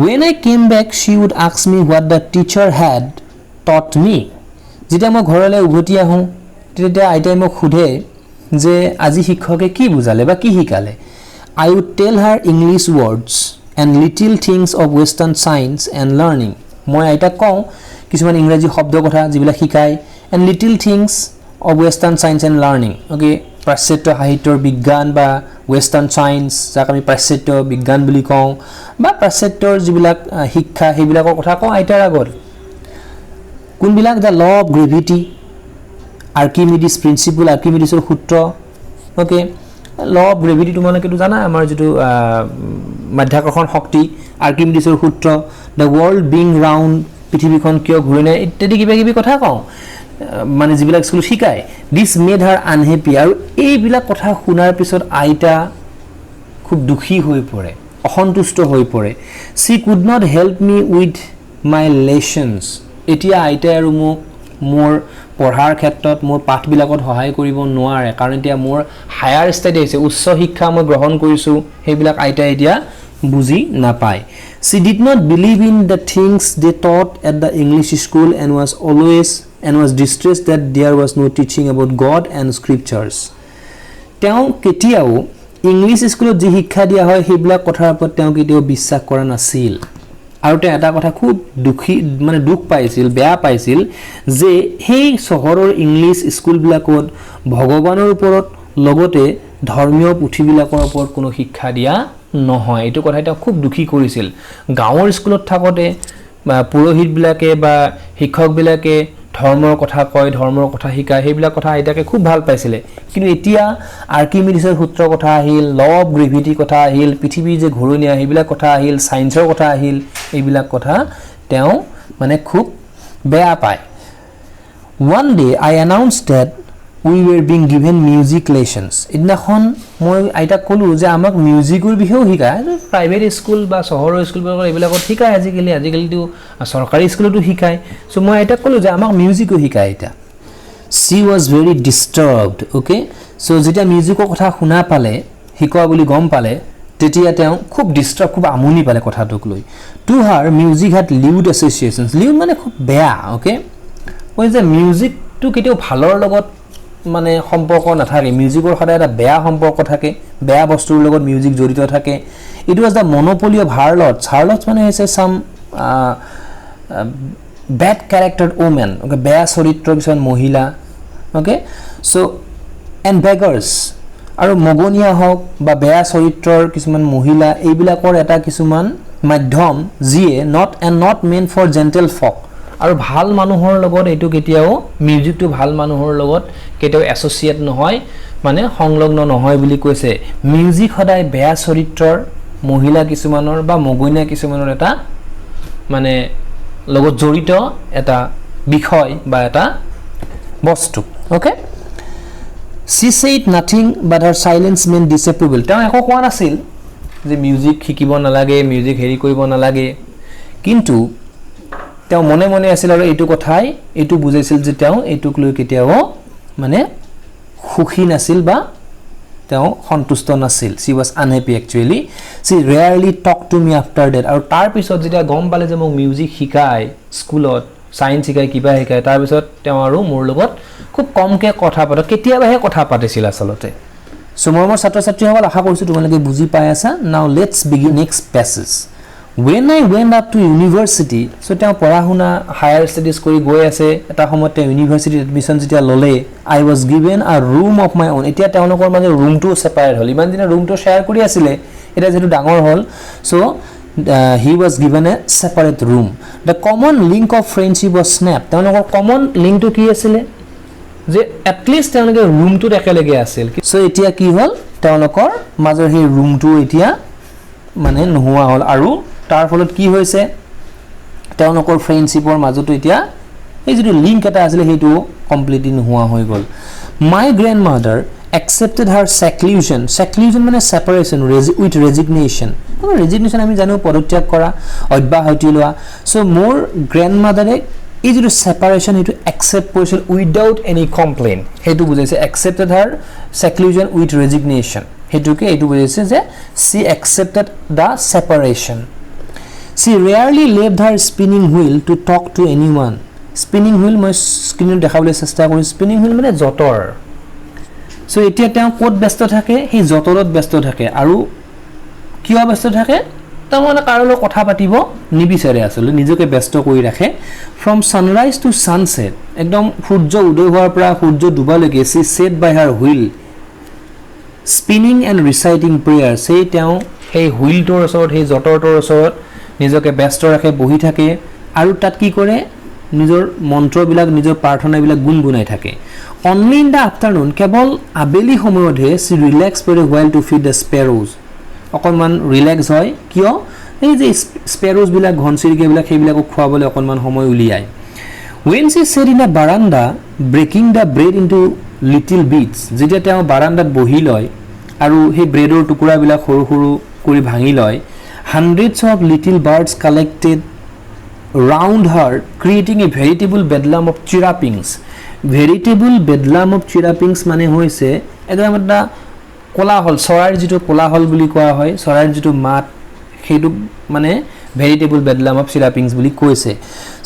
when I came back she would ask me what the teacher had taught me যেতিয়া মই ঘৰলৈ উভতি আহো তেতিয়া আইতাই মোক খুধে যে আজি শিক্ষকে কি বুজালে বা কি শিকালে I would tell her English words and little things of western science and learning মই আইতা কওঁ কিছুমান ইংৰাজী শব্দ কথা যিবিলাক শিকায় and little things of western science and learning okay পাশ্চাত্য সাহিত্যৰ বিজ্ঞান বা western science যাক আমি পাশ্চাত্য বিজ্ঞান বুলি কওঁ বা পাশ্চাত্যৰ যিবিলাক শিক্ষা সেইবিলাকৰ কথা কওঁ আইতাৰ আগত কোনবিলাক the law of gravity Archimedes principle Archimedesৰ সূত্ৰ okay law of gravity তোমালোকেটো জানা আমাৰ যেটো মাধ্যাকৰ্ষণ শক্তি Archimedesৰ সূত্ৰ the world being round পৃথিৱীখন কিয় ঘূৰে নাই ইত্যাদি কিবা কিবি কথা কওঁ মানে যিবিলাক স্কুল শিকায় this made her unhappy আৰু এই বিলাক কথা শুনাৰ পিছত আইতা খুব দুখী হৈ পৰে অসন্তুষ্ট হৈ পৰে she could not help me with my lessons এতিয়া আইতা আৰু মোক মোৰ পঢ়াৰ ক্ষেত্ৰত মোৰ পাঠবিলাকত সহায় কৰিব নোৱাৰে কাৰণ এতিয়া মোৰ হায়াৰ ষ্টাডি আছে উচ্চ শিক্ষা মই গ্ৰহণ কৰিছো সেইবিলাক আইতা এতিয়া বুজি নাপায় she did not believe in the things they taught at the English school and was distressed that there was no teaching about God and scriptures তেওঁ কেতিয়াও ইংলিশ স্কুলত যি শিক্ষা দিয়া হয় সেইবিলাক কথাৰ ওপৰত তেওঁ কেতিয়াও বিশ্বাস কৰা নাছিল আৰু তেওঁ এটা কথা খুব দুখ পাইছিল বেয়া পাইছিল যে সেই চহৰৰ ইংলিশ স্কুলবিলাকত ভগৱানৰ ওপৰত লগতে ধৰ্মীয় পুথিবিলাকৰ ওপৰত কোনো শিক্ষা দিয়া নহয় এটো কথা এটা খুব দুখী কৰিছিল গাঁৱৰ স্কুলত থাকতে পুৰোহিত বিলাকে বা শিক্ষক বিলাকে ধৰ্মৰ কথা কয় ধৰ্মৰ কথা শিকায় সেইবিলাক কথা আইতাকে খুব ভাল পাইছিলে কিন্তু এতিয়া আৰ্কিমিডিছৰ সূত্ৰৰ কথা আহিল ল অফ গ্ৰেভিটি কথা আহিল পৃথিৱী যে ঘূৰণীয়া সেইবিলাক কথা আহিল সায়েন্সৰ কথা আহিল এইবিলাক কথা তেওঁ মানে খুব বেয়া পায় one day I announced that we were being given music lessons ইদিনাখন মই আইতাক কলো যে আমাক মিউজিকৰ বিষয়েও শিকায় প্ৰাইভেট স্কুল বা চহৰৰ স্কুলবোৰত এইবিলাকত শিকায় আজিকালিটো চৰকাৰী স্কুলতো শিকায় সো মই আইতাক কলো যে আমাক মিউজিকো শিকায় এটা she was very disturbed okay so যেতিয়া মিউজিকৰ কথা শুনা পালে শিকোৱা বুলি গম পালে তেতিয়া তেওঁ খুব ডিস্টার্ব খুব আমনি পালে কথাটোক লৈ to her music had lewd associations lewd মানে খুব বেয়া okay ওই যে মিউজিক টু কেতিয়াও ভালৰ লগত মানে সম্পৰ্ক নাথাকে মিউজিকৰ সদায় এটা বেয়া সম্পৰ্ক থাকে বেয়া বস্তুৰ লগত মিউজিক জড়িত থাকে it was the monopoly of harlots মানে হৈছে some bad charactered women okay বেয়া চৰিত্ৰৰ কিছুমান মহিলা okay so and beggars আৰু মগনিয়া হওক বা বেয়া চৰিত্ৰৰ কিছুমান মহিলা এইবিলাকৰ এটা কিছুমান মাধ্যম যিয়ে not meant for gentle folk আৰু ভাল মানুহৰ লগত এটো কেতিয়াও মিউজিকটো ভাল মানুহৰ লগত কেতিয়াও এছ'চিয়েট নহয় মানে সংলগ্ন নহয় বুলি কৈছে মিউজিক সদায় বেয়া চৰিত্ৰৰ মহিলা কিছুমানৰ বা মগনিয়া কিছুমানৰ এটা মানে লগত জড়িত এটা বিষয় বা এটা বস্তু okay she said nothing but her silence meant disapproval তেওঁ একো কোৱা নাছিল যে মিউজিক শিকিব নালাগে মিউজিক হেৰি কৰিব নালাগে কিন্তু তেওঁ মনে মনে আছিল আৰু এইটো কথাই এইটো বুজাইছিল যে তেওঁ এইটোক লৈ কেতিয়াও মানে খুখি নাছিল বা তেওঁ সন্তুষ্ট নাছিল she was unhappy actually she rarely talked to me after that আৰু তাৰ পিছত যেতিয়া গম পালে যে মোক মিউজিক শিকায় স্কুলত সায়েন্স শিকায় কিবা শিকায় তাৰ পিছত তেওঁ আৰু মোৰ লগত খুব কমকে কথা পাতে কেতিয়াবাহে কথা পাতিছিল আসলতে সো মোৰ ছাত্ৰ ছাত্ৰীসকল আশা কৰিছো তোমালোকে বুজি পাই আছা now let's begin next passage when I went up to university so তেওঁ পঢ়াশুনা হায়াৰ ষ্টাডিজ কৰি গৈ আছে এটা সময়ত ইউনিভাৰ্সিটি এডমিশন যেতিয়া ললে I was given a room of my own এতিয়া তেওঁলোকৰ মাজে ৰুমটো সেপাৰেট হল ইমান দিনা ৰুমটো শেয়াৰ কৰি আছিল এটা যেটো ডাঙৰ হল so he was given a separate room the common link of friendship was snapped তেওঁলোকৰ common link to কি আছিল যে at least তেওঁলোকে ৰুমটো একেলগে আছিল so এতিয়া কি হল তেওঁলোকৰ মাজৰ সেই ৰুমটো এতিয়া মানে নোহোৱা হল আৰু তাৰ ফলত কি হৈছে তেওঁলোকৰ ফ্ৰেণ্ডশিপৰ মাজটো এতিয়া এই যে লিংক এটা আছিল হেতু কমপ্লিটলি নোহোৱা হৈ গল my grandmother accepted her seclusion মানে separation with resignation আমি জানো পদত্যাগ কৰা অব্যাহতি লোৱা so মোৰ গ্ৰ্যান্ডমাদাৰে এই যে সেপাৰেশন হেতু accept কৰিছিল without any complaint হেতু বুজাইছে accepted her seclusion with resignation হেতুকে এইটো বুজাইছে যে she accepted the separation she rarely left her spinning wheel to talk to anyone spinning wheel মই স্ক্ৰিনত দেখাবলৈ চেষ্টা কৰিম spinning wheel মানে জতৰ সো এতিয়া তেওঁ কোত ব্যস্ত থাকে হে জতৰত ব্যস্ত থাকে আৰু কিয় ব্যস্ত থাকে তেওঁ মানে কাৰোলৈ কথা পাতিব নিবিচাৰে আসলে নিজকে ব্যস্ত কৰি ৰাখে from sunrise to sunset একদম সূৰ্য উদয় হোৱাৰ পৰা সূৰ্য ডুবালৈকে she sat by her wheel spinning and reciting prayers সেই তেওঁ সেই হুইলটোৰ ওচৰত সেই জতৰটোৰ ওচৰত নিজকে ব্যস্ত ৰাখে বহি থাকে আৰু তাত কি কৰে নিজৰ মন্ত্ৰবিলাক নিজৰ প্ৰাৰ্থনাবিলাক গুণগুণাই থাকে only in the afternoon কেৱল আবেলি সময়তহে she relax for a while to feed the sparrows অকনমান ৰিল্যাক্স হয় কিয় এই যে স্পেৰোজ বিলাক ঘনচিৰিকা বিলাক সেইবিলাকক খোৱাবলৈ অকনমান সময় উলিয়ায় when she sat in a veranda breaking the bread into little bits যেতিয়া তেওঁ বাৰান্দাত বহি লয় আৰু সেই ব্ৰেডৰ টুকুৰা বিলাক সৰু সৰু কৰি ভাঙি লয় hundreds of little birds collected round her creating a veritable bedlam of chirrupings veritable bedlam of chirrupings মানে হৈছে একদম এটা কোলাহল চৰাইৰ যেটো কোলাহল বুলি কোৱা হয় চৰাইৰ যেটো মাত হেতু মানে veritable bedlam of chirrupings বুলি কৈছে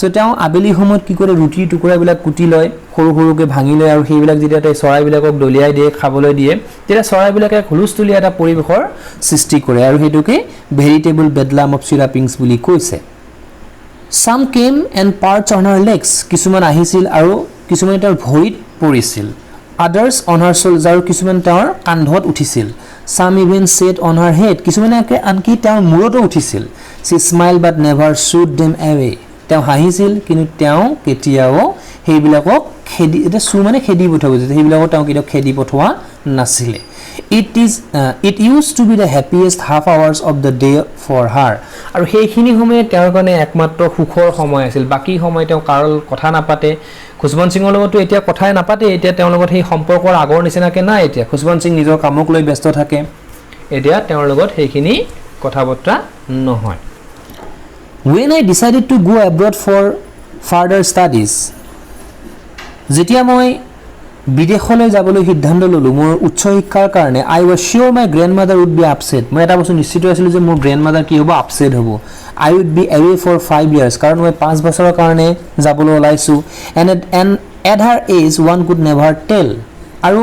সো তেওঁ আবেলি সময়ত কি কৰে ৰুটি টুকুৰা বিলাক কুটি লয় সৰু সৰুকে ভাঙি লয় আৰু সেইবিলাক যেতিয়া তাই চৰাই বিলাকক দলিয়াই দিয়ে খাবলৈ দিয়ে তেতিয়া চৰাই বিলাকে হুলস্থুলি এটা পৰিবেশৰ সৃষ্টি কৰে আৰু হেতুকে veritable bedlam of chirrupings বুলি কৈছে some came and perched on her legs কিছুমান আহিছিল আৰু কিছুমান তাৰ ভৰিত পৰিছিল others on her shoulders আৰু কিছুমান তাৰ কান্ধত উঠিছিল some even sat on her head কিছুমানে আনকি তাৰ মূৰত উঠিছিল she smiled but never shooed them away তেওঁ হাঁহিছিল কিন্তু তেওঁ কেতিয়াও সেইবিলাকক খেদি এটা সু মানে খেদি পঠাব যে সেইবিলাকক তেওঁ কেতিয়াও খেদি পঠোৱা নাছিল It used to be the happiest half hours of the day for her. আৰু সেইখিনি সময় তেওঁৰ কাৰণে একমাত্ৰ সুখৰ সময় আছিল বাকি সময় তেওঁ কাৰো কথা নাপাতে খুশবন্ত সিঙৰ লগতো এতিয়া কথাই নাপাতে এতিয়া তেওঁৰ লগত সেই সম্পৰ্কৰ আগৰ নিচিনাকে নাই এতিয়া খুশবন্ত সিং নিজৰ কামক লৈ ব্যস্ত থাকে এতিয়া তেওঁৰ লগত সেইখিনি কথা বতৰা নহয় When I decided to go abroad for further studies যেতিয়া মই বিদেশলৈ যাবলৈ সিদ্ধান্ত ললো মোৰ উচ্চ শিক্ষাৰ কাৰণে I was sure my grandmother would be upset মই এটা বস্তু নিশ্চিত আছিল যে মোৰ grandmother কি হ'ব upset হ'ব I would be away for 5 years কাৰণ মই 5 বছৰৰ কাৰণে যাবলৈ ওলাইছো and at her age one could never tell আৰু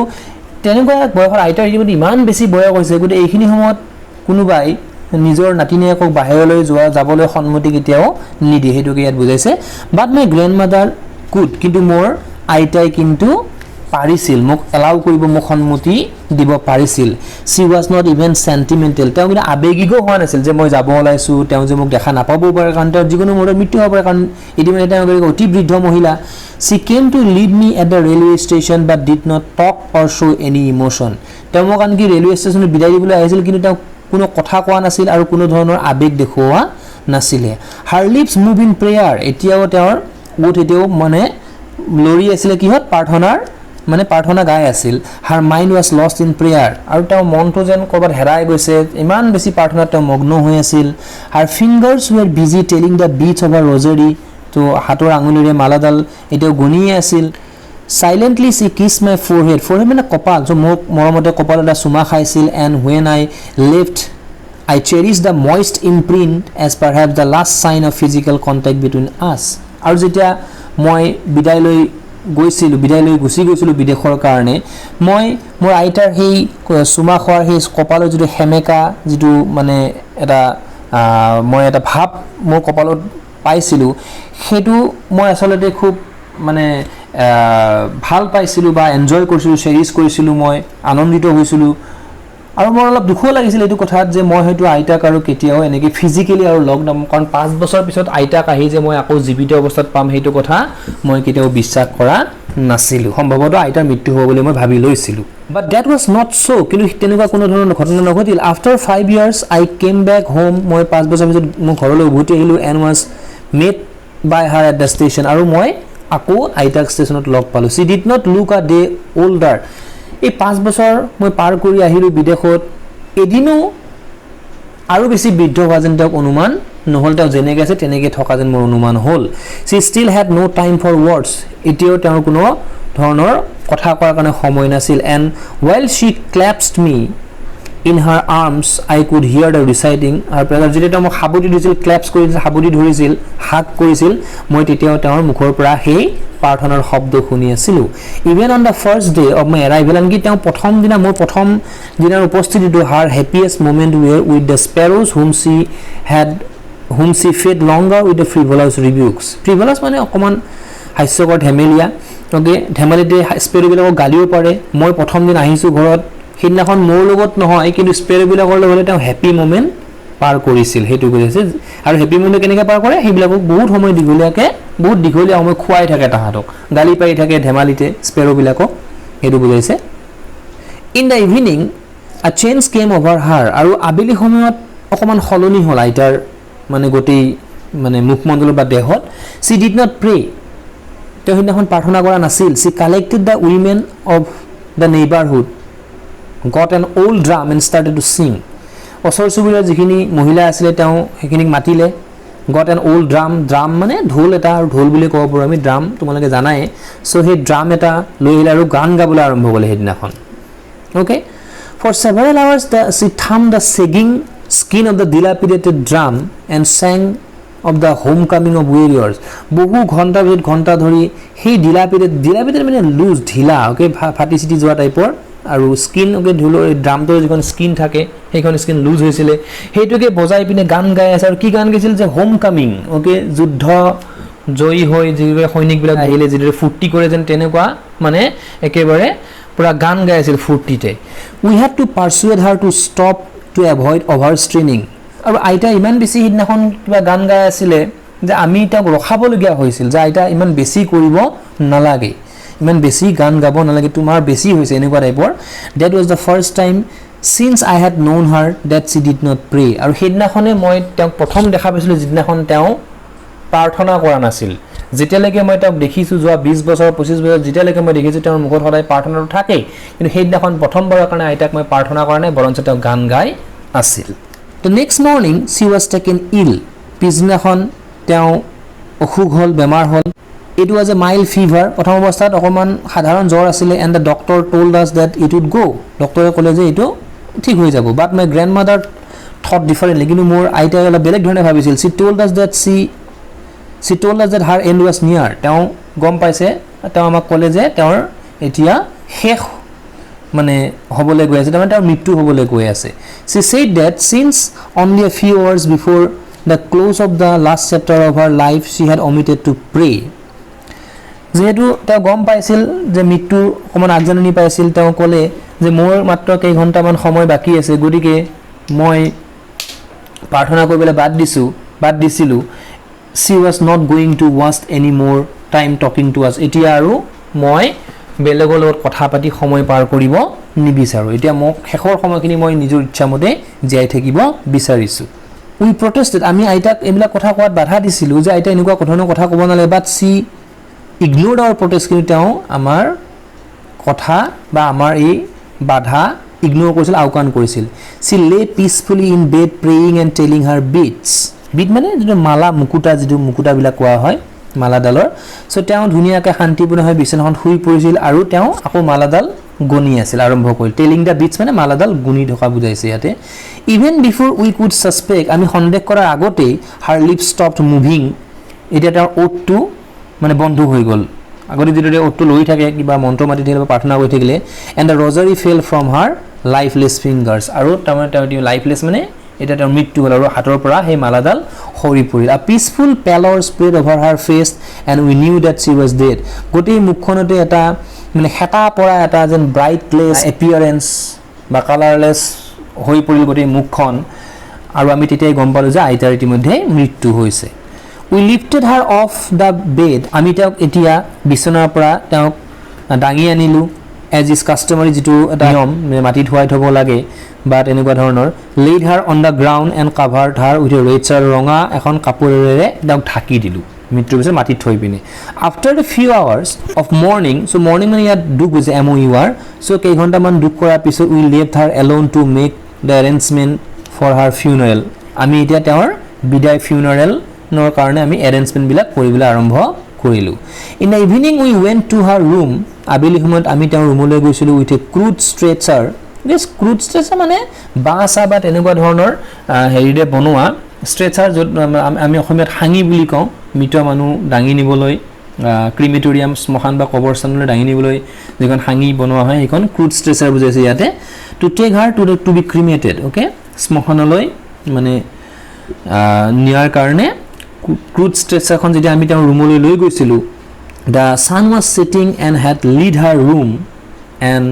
তেনেকুৱা বয়সৰ আইতাৰ যদি ইমান বেছি বয়স হৈছে গতে এইখিনি সময়ত কোনোবাই নিজৰ নাতিনীয়েকক বাহিৰলৈ যাবলৈ সন্মতি কেতিয়াও নিদিয়ে হেতুকে ইয়াত বুজাইছে but my grandmother could কিন্তু মোৰ আইতাই কিন্তু পাৰিছিল মোক এলাউ কৰিব মোক সন্মতি দিব পাৰিছিল she was not even sentimental তেওঁ কিন্তু আবেগিক হোৱা নাছিল যে মই যাব ওলাইছো তেওঁ যে মোক দেখা নাপাব পাৰে কাৰণ তেওঁ যিকোনো মোৰৰ মৃত্যু হ'ব পাৰে কাৰণ ইতিমধ্যে তেওঁ অতি বৃদ্ধ মহিলা she came to leave me at the railway station but did not talk or show any emotion তেওঁ মোক আনকি ৰেলৱে ষ্টেচনত বিদায় দিবলৈ আহিছিল কিন্তু তেওঁ কোনো কথা কোৱা নাছিল আৰু কোনো ধৰণৰ আবেগ দেখুওৱা নাছিলে her lips move in prayer এতিয়াও তেওঁৰ ওঠ এতিয়াও মানে লৰি আছিল কিহত প্ৰাৰ্থনাৰ মানে প্ৰাৰ্থনা গাই আছিল her mind was lost in prayer আৰু তেওঁ মনটো যেন কৰবাত হেৰাই গৈছে ইমান বেছি প্ৰাৰ্থনাত তেওঁ মগ্ন হৈ আছিল her fingers were busy telling the beats of her rosary তো হাতৰ আঙুলিৰে মালাডাল এতিয়াও গনিয়ে আছিল silently she kissed my forehead মানে কপাল so মোক মৰমতে কপাল এটা চুমা খাইছিল and when I left I cherished the moist imprint as perhaps the last sign of physical contact between us আৰু যেতিয়া মই বিদায় লৈ গুচি গৈছিলো বিদেশৰ কাৰণে মই মোৰ আইতাৰ সেই চুমা খোৱাৰ সেই কপালৰ যিটো হেমেকা যিটো মানে এটা মই এটা ভাব মোৰ কপালত পাইছিলো সেইটো মই আসলতে খুব মানে ভাল পাইছিলো বা এনজয় কৰিছিলো চেৰিছ কৰিছিলো মই আনন্দিত হৈছিলো আৰু মোৰ অলপ দুখ লাগিছিল এইটো কথাত যে মই হয়তো আইতাক আৰু কেতিয়াও এনেকৈ ফিজিক্যালি আৰু লগ নাম কাৰণ 5 বছৰ পিছত আইতাক আহি যে মই আকৌ জীৱিত অৱস্থাত পাম সেইটো কথা মই কেতিয়াও বিশ্বাস কৰা নাছিলো সম্ভৱতঃ আইতাৰ মৃত্যু হ'ব বুলি মই ভাবি লৈছিলো but that was not so কিন্তু তেনেকুৱা কোনো ধৰণৰ ঘটনা নঘটিল after 5 years I came back home মই 5 বছৰ পিছত মই ঘৰলৈ উভতি আহিলো and was met by her at the station আৰু মই আকৌ আইতাক ষ্টেচনত লগ পালো she did not look a day older এই 5 বছৰ মই পাৰ কৰি আহিলো বিদেশত এদিনো আৰু বেছি বৃদ্ধ হোৱা যেন তেওঁক অনুমান নহল তেওঁ যেনেকৈ আছে তেনেকৈ থকা যেন মোৰ অনুমান হ'ল she still had no time for words এতিয়াও তেওঁৰ কোনো ধৰণৰ কথা কোৱাৰ কাৰণে সময় নাছিল and while she clasped me in her arms I could hear the reciting আৰু যেতিয়া তেওঁ মোক হাবুটি ধৰিছিল ক্লেপছ কৰিছিল হাবুটি ধৰিছিল হাক কৰিছিল মই তেতিয়াও তেওঁৰ মুখৰ পৰা সেই প্ৰাৰ্থনাৰ শব্দ শুনি আছিলো even on the first day of my arrival আনকি তেওঁ প্ৰথম দিনাৰ উপস্থিতিটো her happiest moment were with the sparrows whom she fed longer with the frivolous rebukes frivolous মানে অকমান হাস্যকৰ ধেমেলীয়া ওকে ধেমালিতে স্পেৰোবিলাকক গালিও পাৰে মই প্ৰথম দিন আহিছো ঘৰত হিদিনাখন মোৰ লগত নহয় কিন্তু স্পেৰোবিলাকৰ লগত তেওঁ হেপী মোমেন্ট পাৰ কৰিছিল হেতু কৰিছে আৰু হেপী মোমেন্ট কেনেকৈ পাৰ কৰে হেবিলাকক বহুত সময় দীঘলীয়া সময় খুৱাই থাকে তাহাঁতক গালি পাই থাকে ধেমালিতে স্পেৰোবিলাকক হেতু বুজাইছে ইন দ্য ইভিনিং আ চেঞ্জ কেম অভাৰ হাৰ আৰু আবেলি সময়ত অকমান সলনি হ'ল আইতাৰ মানে গোটেই মানে মুখমণ্ডল বা দেহত she did not pray তেওঁ হিদিনাখন প্ৰাৰ্থনা কৰা নাছিল she collected the women of the neighborhood got an old drum and started to sing ওচৰ চুবুৰীয়া যিখিনি মহিলা আছিল তেওঁ সেইখিনিক মাতিলে got an old drum মানে ঢোল এটা আৰু ঢোল বুলি ক'ব পাৰো আমি ড্ৰাম তোমালোকে জানাই সো সেই ড্ৰাম এটা লৈ আহিলে আৰু গান গাবলৈ আৰম্ভ কৰিলে হেদিনাখন okay for several hours she thumbed the sagging skin of the dilapidated drum and sang of the homecoming of warriors বহু ঘণ্টা ধৰি সেই dilapidated মানে লুজ ঢিলা ওকে ফাটি চিটি যোৱা টাইপৰ আৰু স্কিন ওকে ঢোলৰ ড্ৰামটোৰ যিখন স্কিন থাকে সেইখন স্কিন লুজ হৈছিল হেতুকে বজাই পিনে গান গাই আছে আৰু কি গান গাইছিল যে হোমকামিং ওকে যুদ্ধ জয়ী হৈ যিবোৰ সৈনিকবিলাক আহিলে যিদৰে ফুৰ্তি কৰে যেন তেনেকুৱা মানে একেবাৰে পুৰা গান গাই আছিল ফুৰ্তিতে we had to persuade her to stop to avoid overstraining আৰু আইতা ইমান বেছি হিদিনাখন কিবা গান গাই আছিল যে আমি তাক ৰখাবলগীয়া হৈছিল যে আইতা ইমান বেছি কৰিব নালাগে ইমান বেছি গান গাব নালাগে তোমাৰ বেছি হৈছে এনেকুৱা টাইপৰ that was the first time since I had known her that she did not pray আৰু সেইদিনাখনে মই তেওঁক প্ৰথম দেখা পাইছিলোঁ যিদিনাখন তেওঁ প্ৰাৰ্থনা কৰা নাছিল যেতিয়ালৈকে মই তেওঁক দেখিছোঁ যোৱা 20 বছৰ 25 বছৰ যেতিয়ালৈকে মই দেখিছোঁ তেওঁৰ মুখত সদায় প্ৰাৰ্থনাটো থাকে কিন্তু সেইদিনাখন প্ৰথমবাৰৰ কাৰণে আইতাক মই প্ৰাৰ্থনা কৰা নাই বৰঞ্চ তেওঁ গান গাই আছিল the next morning she was taken ill পিছদিনাখন তেওঁ অসুখ হ'ল বেমাৰ হ'ল it was a mild fever প্ৰথম অৱস্থাত অকমান সাধাৰণ জ্বৰ আছিলে and the doctor told us that it would go ডক্টৰে ক'লে যে এটো ঠিক হৈ যাব but my grandmother thought differently কিন্তু মোৰ আইতাই অলপ বেলেগ ধৰণে ভাবিছিল she told us that her end was near তেওঁ গম পাইছে তেওঁ আমাক ক'লে যে তেওঁৰ এতিয়া শেষ মানে হ'বলৈ গৈ আছে মানে তেওঁৰ মৃত্যু হ'বলৈ গৈ আছে she said that since only a few hours before the close of the last chapter of her life she had omitted to pray যেহেতু তেওঁ গম পাইছিল যে মৃত্যু অকমান আগজাননী পাইছিল তেওঁ ক'লে যে মোৰ মাত্ৰ কেই ঘণ্টামান সময় বাকি আছে গতিকে মই প্ৰাৰ্থনা কৰিবলৈ বাদ দিছিলো she was not going to waste any more time talking to us এতিয়া আৰু মই বেলেগৰ লগত কথা পাতি সময় পাৰ কৰিব নিবিচাৰো এতিয়া মোক শেষৰ সময়খিনি মই নিজৰ ইচ্ছামতে জীয়াই থাকিব বিচাৰিছো we protested আমি আইতাক এবিলা কথা কোৱাত বাধা দিছিলো যে আইতা এনেকুৱা কথা ক'ব নালাগে but she ignored our protest কিন্তু তেওঁ আমাৰ কথা বা আমাৰ এই বাধা ইগনোৰ কৰিছিল আওকাণ কৰিছিল she lay peacefully in bed praying and telling her beads bead মানে যেটো মালা মুকুটা বিলাক কোৱা হয় মালাডালৰ সো তেওঁ ধুনিয়াকৈ শান্তিপূৰ্ণভাৱে বিছনাখন শুই পৰিছিল আৰু তেওঁ আকৌ মালাডাল গনি আছিল আৰম্ভ কৰিল টেলিং দা বিটস মানে মালাডাল গুনি ঢকা বুজাইছে ইয়াতে even before we could suspect আমি সন্দেহ কৰাৰ আগতে হাৰ লিপস স্টপড মুভিং এটা তেওঁৰ ওঠটো মানে বন্ধ হৈ গল আগতে যেটো ওঠটো লৈ থাকে কিবা মন্ত্ৰ মাতি থাকিলে প্ৰাৰ্থনা কৰি থাকিলে and the rosary fell from her lifeless fingers আৰু তেওঁ লাইফলেস মানে এটা তেওঁৰ মৃত্যু হ'ল আৰু হাতৰ পৰা সেই মালাডাল হৰি পৰিল a peaceful pallor spread over her face and we knew that she was dead গোটেই মুখখনতে এটা মানে হেতা পৰা এটা যেন ব্ৰাইটলেস এপিয়াৰেন্স বা কালাৰলেস হৈ পৰিল গোটেই মুখখন আৰু আমি তেতিয়াই গম পালো যে আইতাৰ ইতিমধ্যে মৃত্যু হৈছে we lifted her off the bed আমি তেওঁক এতিয়া বিছনাৰ পৰা তেওঁক দাঙি আনিলো as is customary যেটো এটা নিয়ম মাটি ধুৱাই থব লাগে বা তেনেকুৱা ধৰণৰ laid her on the ground and covered her with a red shirt ৰঙা এখন কাপোৰেৰে তেওঁক ঢাকি দিলো মৃত্যুৰ পিছত মাটিত থৈ পিনে after a few hours of mourning so morning মানে ইয়াত দুখ বুজে MOUR so কেই ঘণ্টামান দুখ কৰাৰ পিছত we left her alone to make the arrangement for her funeral আমি এতিয়া তেওঁৰ বিদায় funeral নৰ কাৰণে আমি arrangement বিলাক কৰিবলৈ আৰম্ভ কৰিলো in the evening we went to her room আবেলি সময়ত আমি তেওঁৰ ৰুমলৈ গৈছিলো with a crude stretcher this crude stretcher মানে বাসা বা তেনেকুৱা ধৰণৰ হেৰিৰে বনোৱা stretcher আমি অসমীয়াত হাঙি বুলি কওঁ মৃত মানুহ দাঙি নিবলৈ ক্ৰিমেটৰিয়াম স্মশান বা কবৰস্থানলৈ দাঙি নিবলৈ যেখন হাঙি বনোৱা হয় সেইখন crude stretcher বুজাইছে ইয়াতে to take her to be cremated okay স্মশানলৈ মানে নিয়াৰ কাৰণে crude stretcher খন যদি আমি তেওঁৰ ৰুমলৈ লৈ গৈছিলো the sun was setting and had lit her room and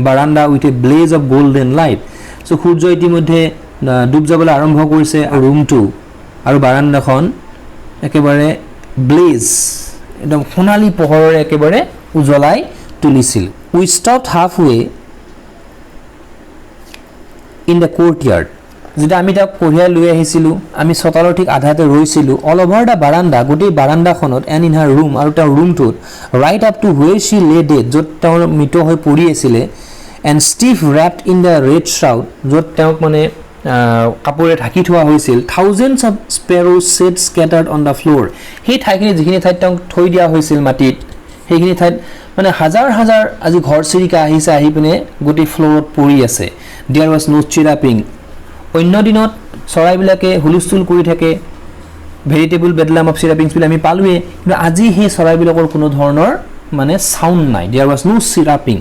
veranda with a blaze of golden light so সূৰ্য ইতিমধ্যে ডুব যাবলৈ আৰম্ভ কৰিছে ৰুমটো আৰু বাৰান্দাখন একেবাৰে ব্লেজ একদম সোণালী পোহৰেৰে একেবাৰে উজ্বলাই তুলিছিল we stopped halfway in the courtyard যেটা আমি তাক কঢ়িয়াই লৈ আহিছিলো আমি চতালৰ ঠিক আধাতে ৰৈছিলো অল ওভাৰ দা বাৰান্দা গোটেই বাৰান্দাখনত এণ্ড ইন হাৰ ৰুম আৰু তেওঁৰ ৰুমটোত right up to where she lay dead য'ত তেওঁৰ মৃত হৈ পৰি আছিলে and stiff wrapped in the red shroud য'ত তেওঁক মানে কাপোৰে ঢাকি থোৱা হৈছিল thousands of sparrows shed scattered on the floor সেই ঠাইখিনি যিখিনি ঠাইত তেওঁক থৈ দিয়া হৈছিল মাটিত সেইখিনি ঠাইত মানে হাজাৰ হাজাৰ আজি ঘৰচিৰিকা আহিছে আহি পিনে গোটেই ফ্ল'ৰত পৰি আছে দেয়াৰ ৱাজ নো চিৰাপিং অন্য দিনত চৰাইবিলাকে হুলস্থুল কৰি থাকে ভেজিটেবল বেডলাম অফ চিৰাপিংছ বুলি আমি পালোৱে কিন্তু আজি সেই চৰাইবিলাকৰ কোনো ধৰণৰ মানে সাউণ্ড নাই দেয়াৰ ৱাজ নো চিৰাপিং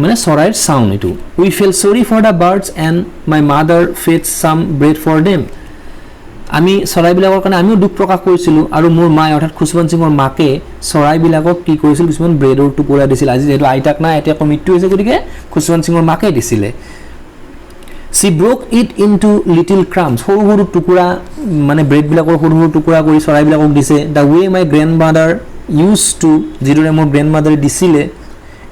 মানে চৰাইৰ সাউণ্ড এটো we feel sorry for the birds and my mother fed some bread for them আমি চৰাইবিলাকৰ কাৰণে আমিও দুখ প্ৰকাশ কৰিছিলোঁ আৰু মোৰ মায়ে অৰ্থাৎ খুচবন্ত সিঙৰ মাকে চৰাইবিলাকক কি কৰিছিল কিছুমান ব্ৰেডৰ টুকুৰা দিছিল আজি যেহেতু আইতাক নাই এতিয়া মৃত্যু হৈছে গতিকে খুচবন্ত সিঙৰ মাকে দিছিলে she broke it into little crumbs সৰু সৰু টুকুৰা মানে ব্ৰেড বিলাকৰ সৰু সৰু টুকুৰা কৰি চৰাইবিলাকক দিছে the way my grandmother used to যিদৰে মোৰ গ্ৰেণ্ডমাদাৰে দিছিলে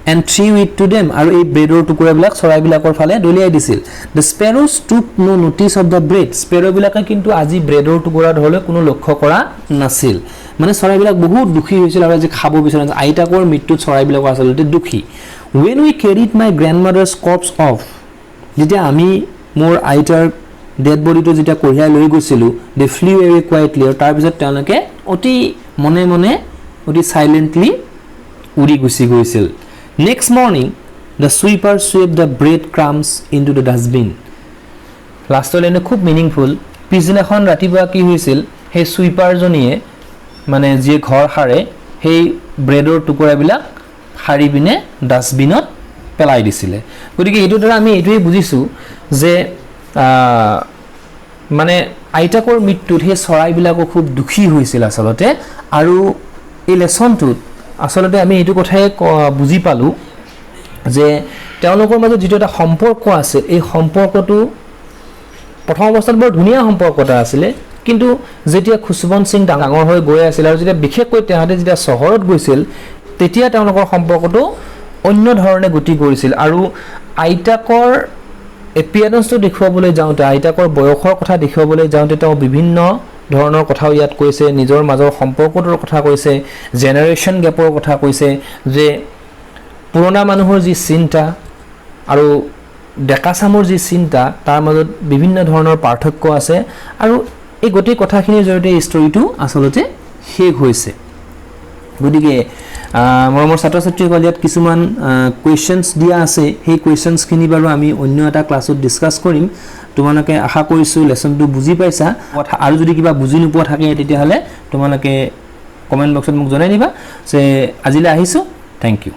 and threw it to them আৰু এই ব্ৰেডৰ টুকুৰাবিলাক চৰাইবিলাকৰ ফালে দলিয়াই দিছিল the sparrows took no notice of the bread স্পেৰ'বিলাকে কিন্তু আজি ব্ৰেডৰ টুকুৰা ধৰলৈ কোনো লক্ষ্য কৰা নাছিল মানে চৰাইবিলাক বহুত দুখী হৈছিল আৰু যে খাব বিচাৰা আইতাকৰ মৃত্যুত চৰাইবিলাক আচলতে দুখী when we carried my grandmother's corpse off যেতিয়া আমি মোৰ আইতাৰ ডেড বডিটো যেতিয়া কঢ়িয়াই লৈ গৈছিলো they flew away quietly আৰু তাৰ পিছত তেওঁলোকে অতি মনে মনে অতি সাইলেন্টলি উৰি গুচি গৈছিল Next morning, the sweeper swept the breadcrumbs into the dustbin. Last line খুব meaningful. পিছদিনাখন ৰাতিপুৱা কি হৈছিল সেই সুইপাৰ জনিয়ে মানে যে ঘৰ হাৰে সেই ব্ৰেডৰ টুকুৰাবিলাক হাৰি পিনে ডাষ্টবিনত পেলাই দিছিলে গতিকে এইটো দ্বাৰা আমি এইটোৱে বুজিছো যে মানে আইতাকৰ মৃত্যুত সেই চৰাইবিলাকো খুব দুখী হৈছিল আচলতে আৰু এই লেসনটোত আসলতে আমি এইটো কথাই বুজি পালো যে তেওঁলোকৰ মাজত যেটো এটা সম্পৰ্ক আছে এই সম্পৰ্কটো প্ৰথম অৱস্থাত বৰ ধুনীয়া সম্পৰ্ক এটা আছিল কিন্তু যেতিয়া খুশবন্ত সিং ডাঙৰ হৈ গৈ আছিল আৰু যেতিয়া বিশেষকৈ তেহাতে যেতিয়া চহৰত গৈছিল তেতিয়া তেওঁলোকৰ সম্পৰ্কটো অন্য ধৰণে গতি কৰিছিল আৰু আইতাকৰ এপিয়াৰেন্সটো দেখুৱাবলৈ যাওঁতে আইতাকৰ বয়সৰ কথা দেখুৱাবলৈ যাওঁতে তেওঁ বিভিন্ন ধৰণৰ কথা ইয়াত কৈছে নিজৰ মাজৰ সম্পৰ্কটোৰ কথা কৈছে জেনাৰেশন গ্যাপৰ কথা কৈছে যে পুৰণা মানুহৰ যি চিন্তা আৰু ডেকাচামৰ যি চিন্তা তাৰ মাজত বিভিন্ন ধৰণৰ পাৰ্থক্য আছে আৰু এই গোটেই কথাখিনিৰ জৰিয়তে এই ষ্টৰীটো আসলতে শেষ হৈছে গতিকে মৰমৰ ছাত্ৰ ছাত্ৰীসকল ইয়াত কিছুমান কোৱেশ্চনছ দিয়া আছে সেই কোৱেশ্চনছখিনি বাৰু আমি অন্য এটা ক্লাছত ডিসকাস কৰিম তোমালোকে আশা কৰিছো লেসনটো বুজি পাইছা আৰু যদি কিবা বুজি নোপোৱা থাকে তেতিয়া হলে তোমালোকে কমেন্ট বক্সত মোক জনাই দিবা যে আজিলৈ আহিছো থ্যাংক ইউ